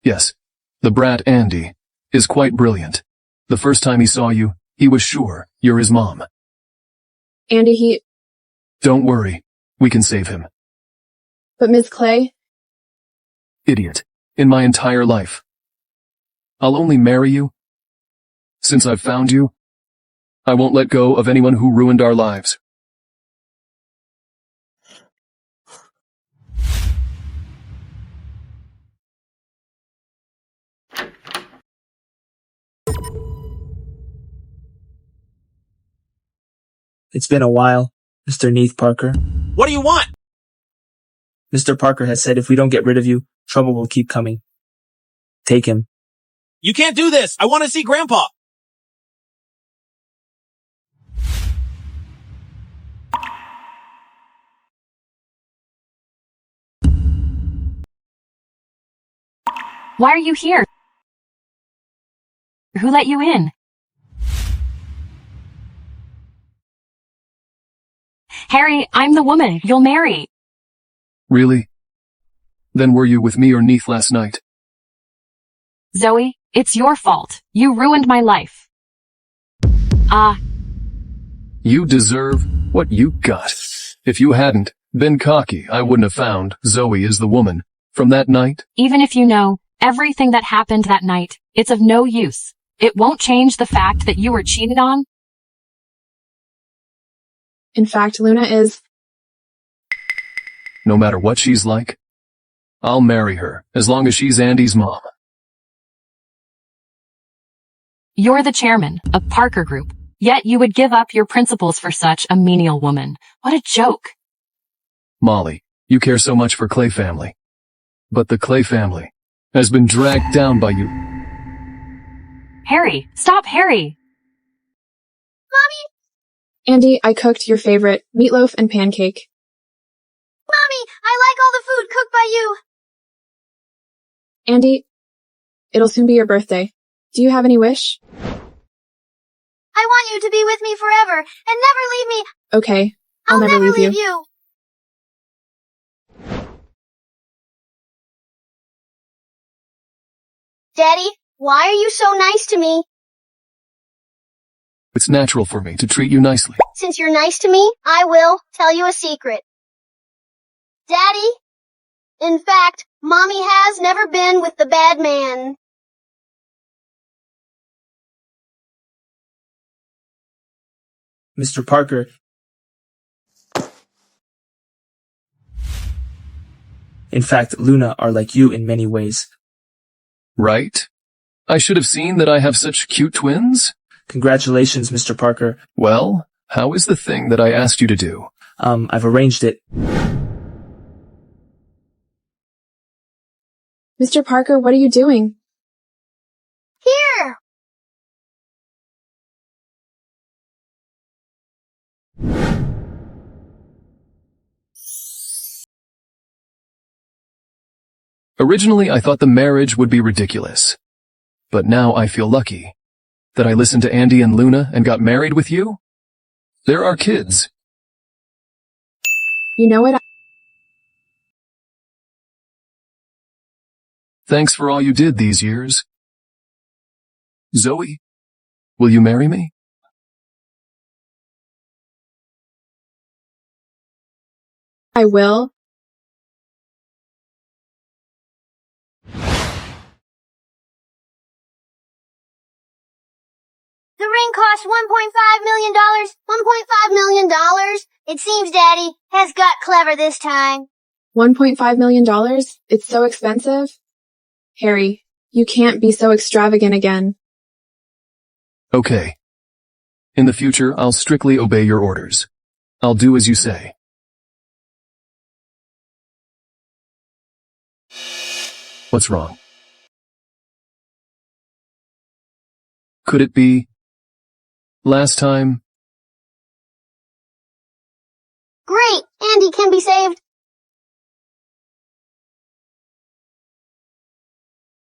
Yes. The brat Andy is quite brilliant. The first time he saw you, he was sure you're his mom. Andy, Don't worry. We can save him. But Ms. Clay? Idiot. In my entire life. I'll only marry you. Since I've found you, I won't let go of anyone who ruined our lives. It's been a while, Mr. Neath Parker. What do you want? Mr. Parker has said if we don't get rid of you, trouble will keep coming. Take him. You can't do this. I want to see Grandpa. Why are you here? Who let you in? Harry, I'm the woman you'll marry. Really? Then were you with me or Neath last night? Zoe, it's your fault. You ruined my life. You deserve what you got. If you hadn't been cocky, I wouldn't have found Zoe is the woman from that night. Even if you know everything that happened that night, it's of no use. It won't change the fact that you were cheated on. In fact, Luna is... No matter what she's like, I'll marry her as long as she's Andy's mom. You're the chairman of Parker Group, yet you would give up your principles for such a menial woman. What a joke. Molly, you care so much for Clay family. But the Clay family has been dragged down by you. Harry, stop, Harry. Mommy! Andy, I cooked your favorite meatloaf and pancake. Mommy, I like all the food cooked by you. Andy, it'll soon be your birthday. Do you have any wish? I want you to be with me forever and never leave me. Okay, I'll never leave you. Daddy, why are you so nice to me? It's natural for me to treat you nicely. Since you're nice to me, I will tell you a secret. Daddy, in fact, Mommy has never been with the bad man. Mr. Parker. In fact, Luna are like you in many ways. Right? I should have seen that I have such cute twins. Congratulations, Mr. Parker. Well, how is the thing that I asked you to do? I've arranged it. Mr. Parker, what are you doing? Here! Originally, I thought the marriage would be ridiculous. But now I feel lucky that I listened to Andy and Luna and got married with you. There are kids. You know what? Thanks for all you did these years. Zoe, will you marry me? I will. The ring cost $1.5 million. $1.5 million. It seems Daddy has got clever this time. $1.5 million? It's so expensive? Harry, you can't be so extravagant again. Okay. In the future, I'll strictly obey your orders. I'll do as you say. What's wrong? Could it be last time? Great! Andy can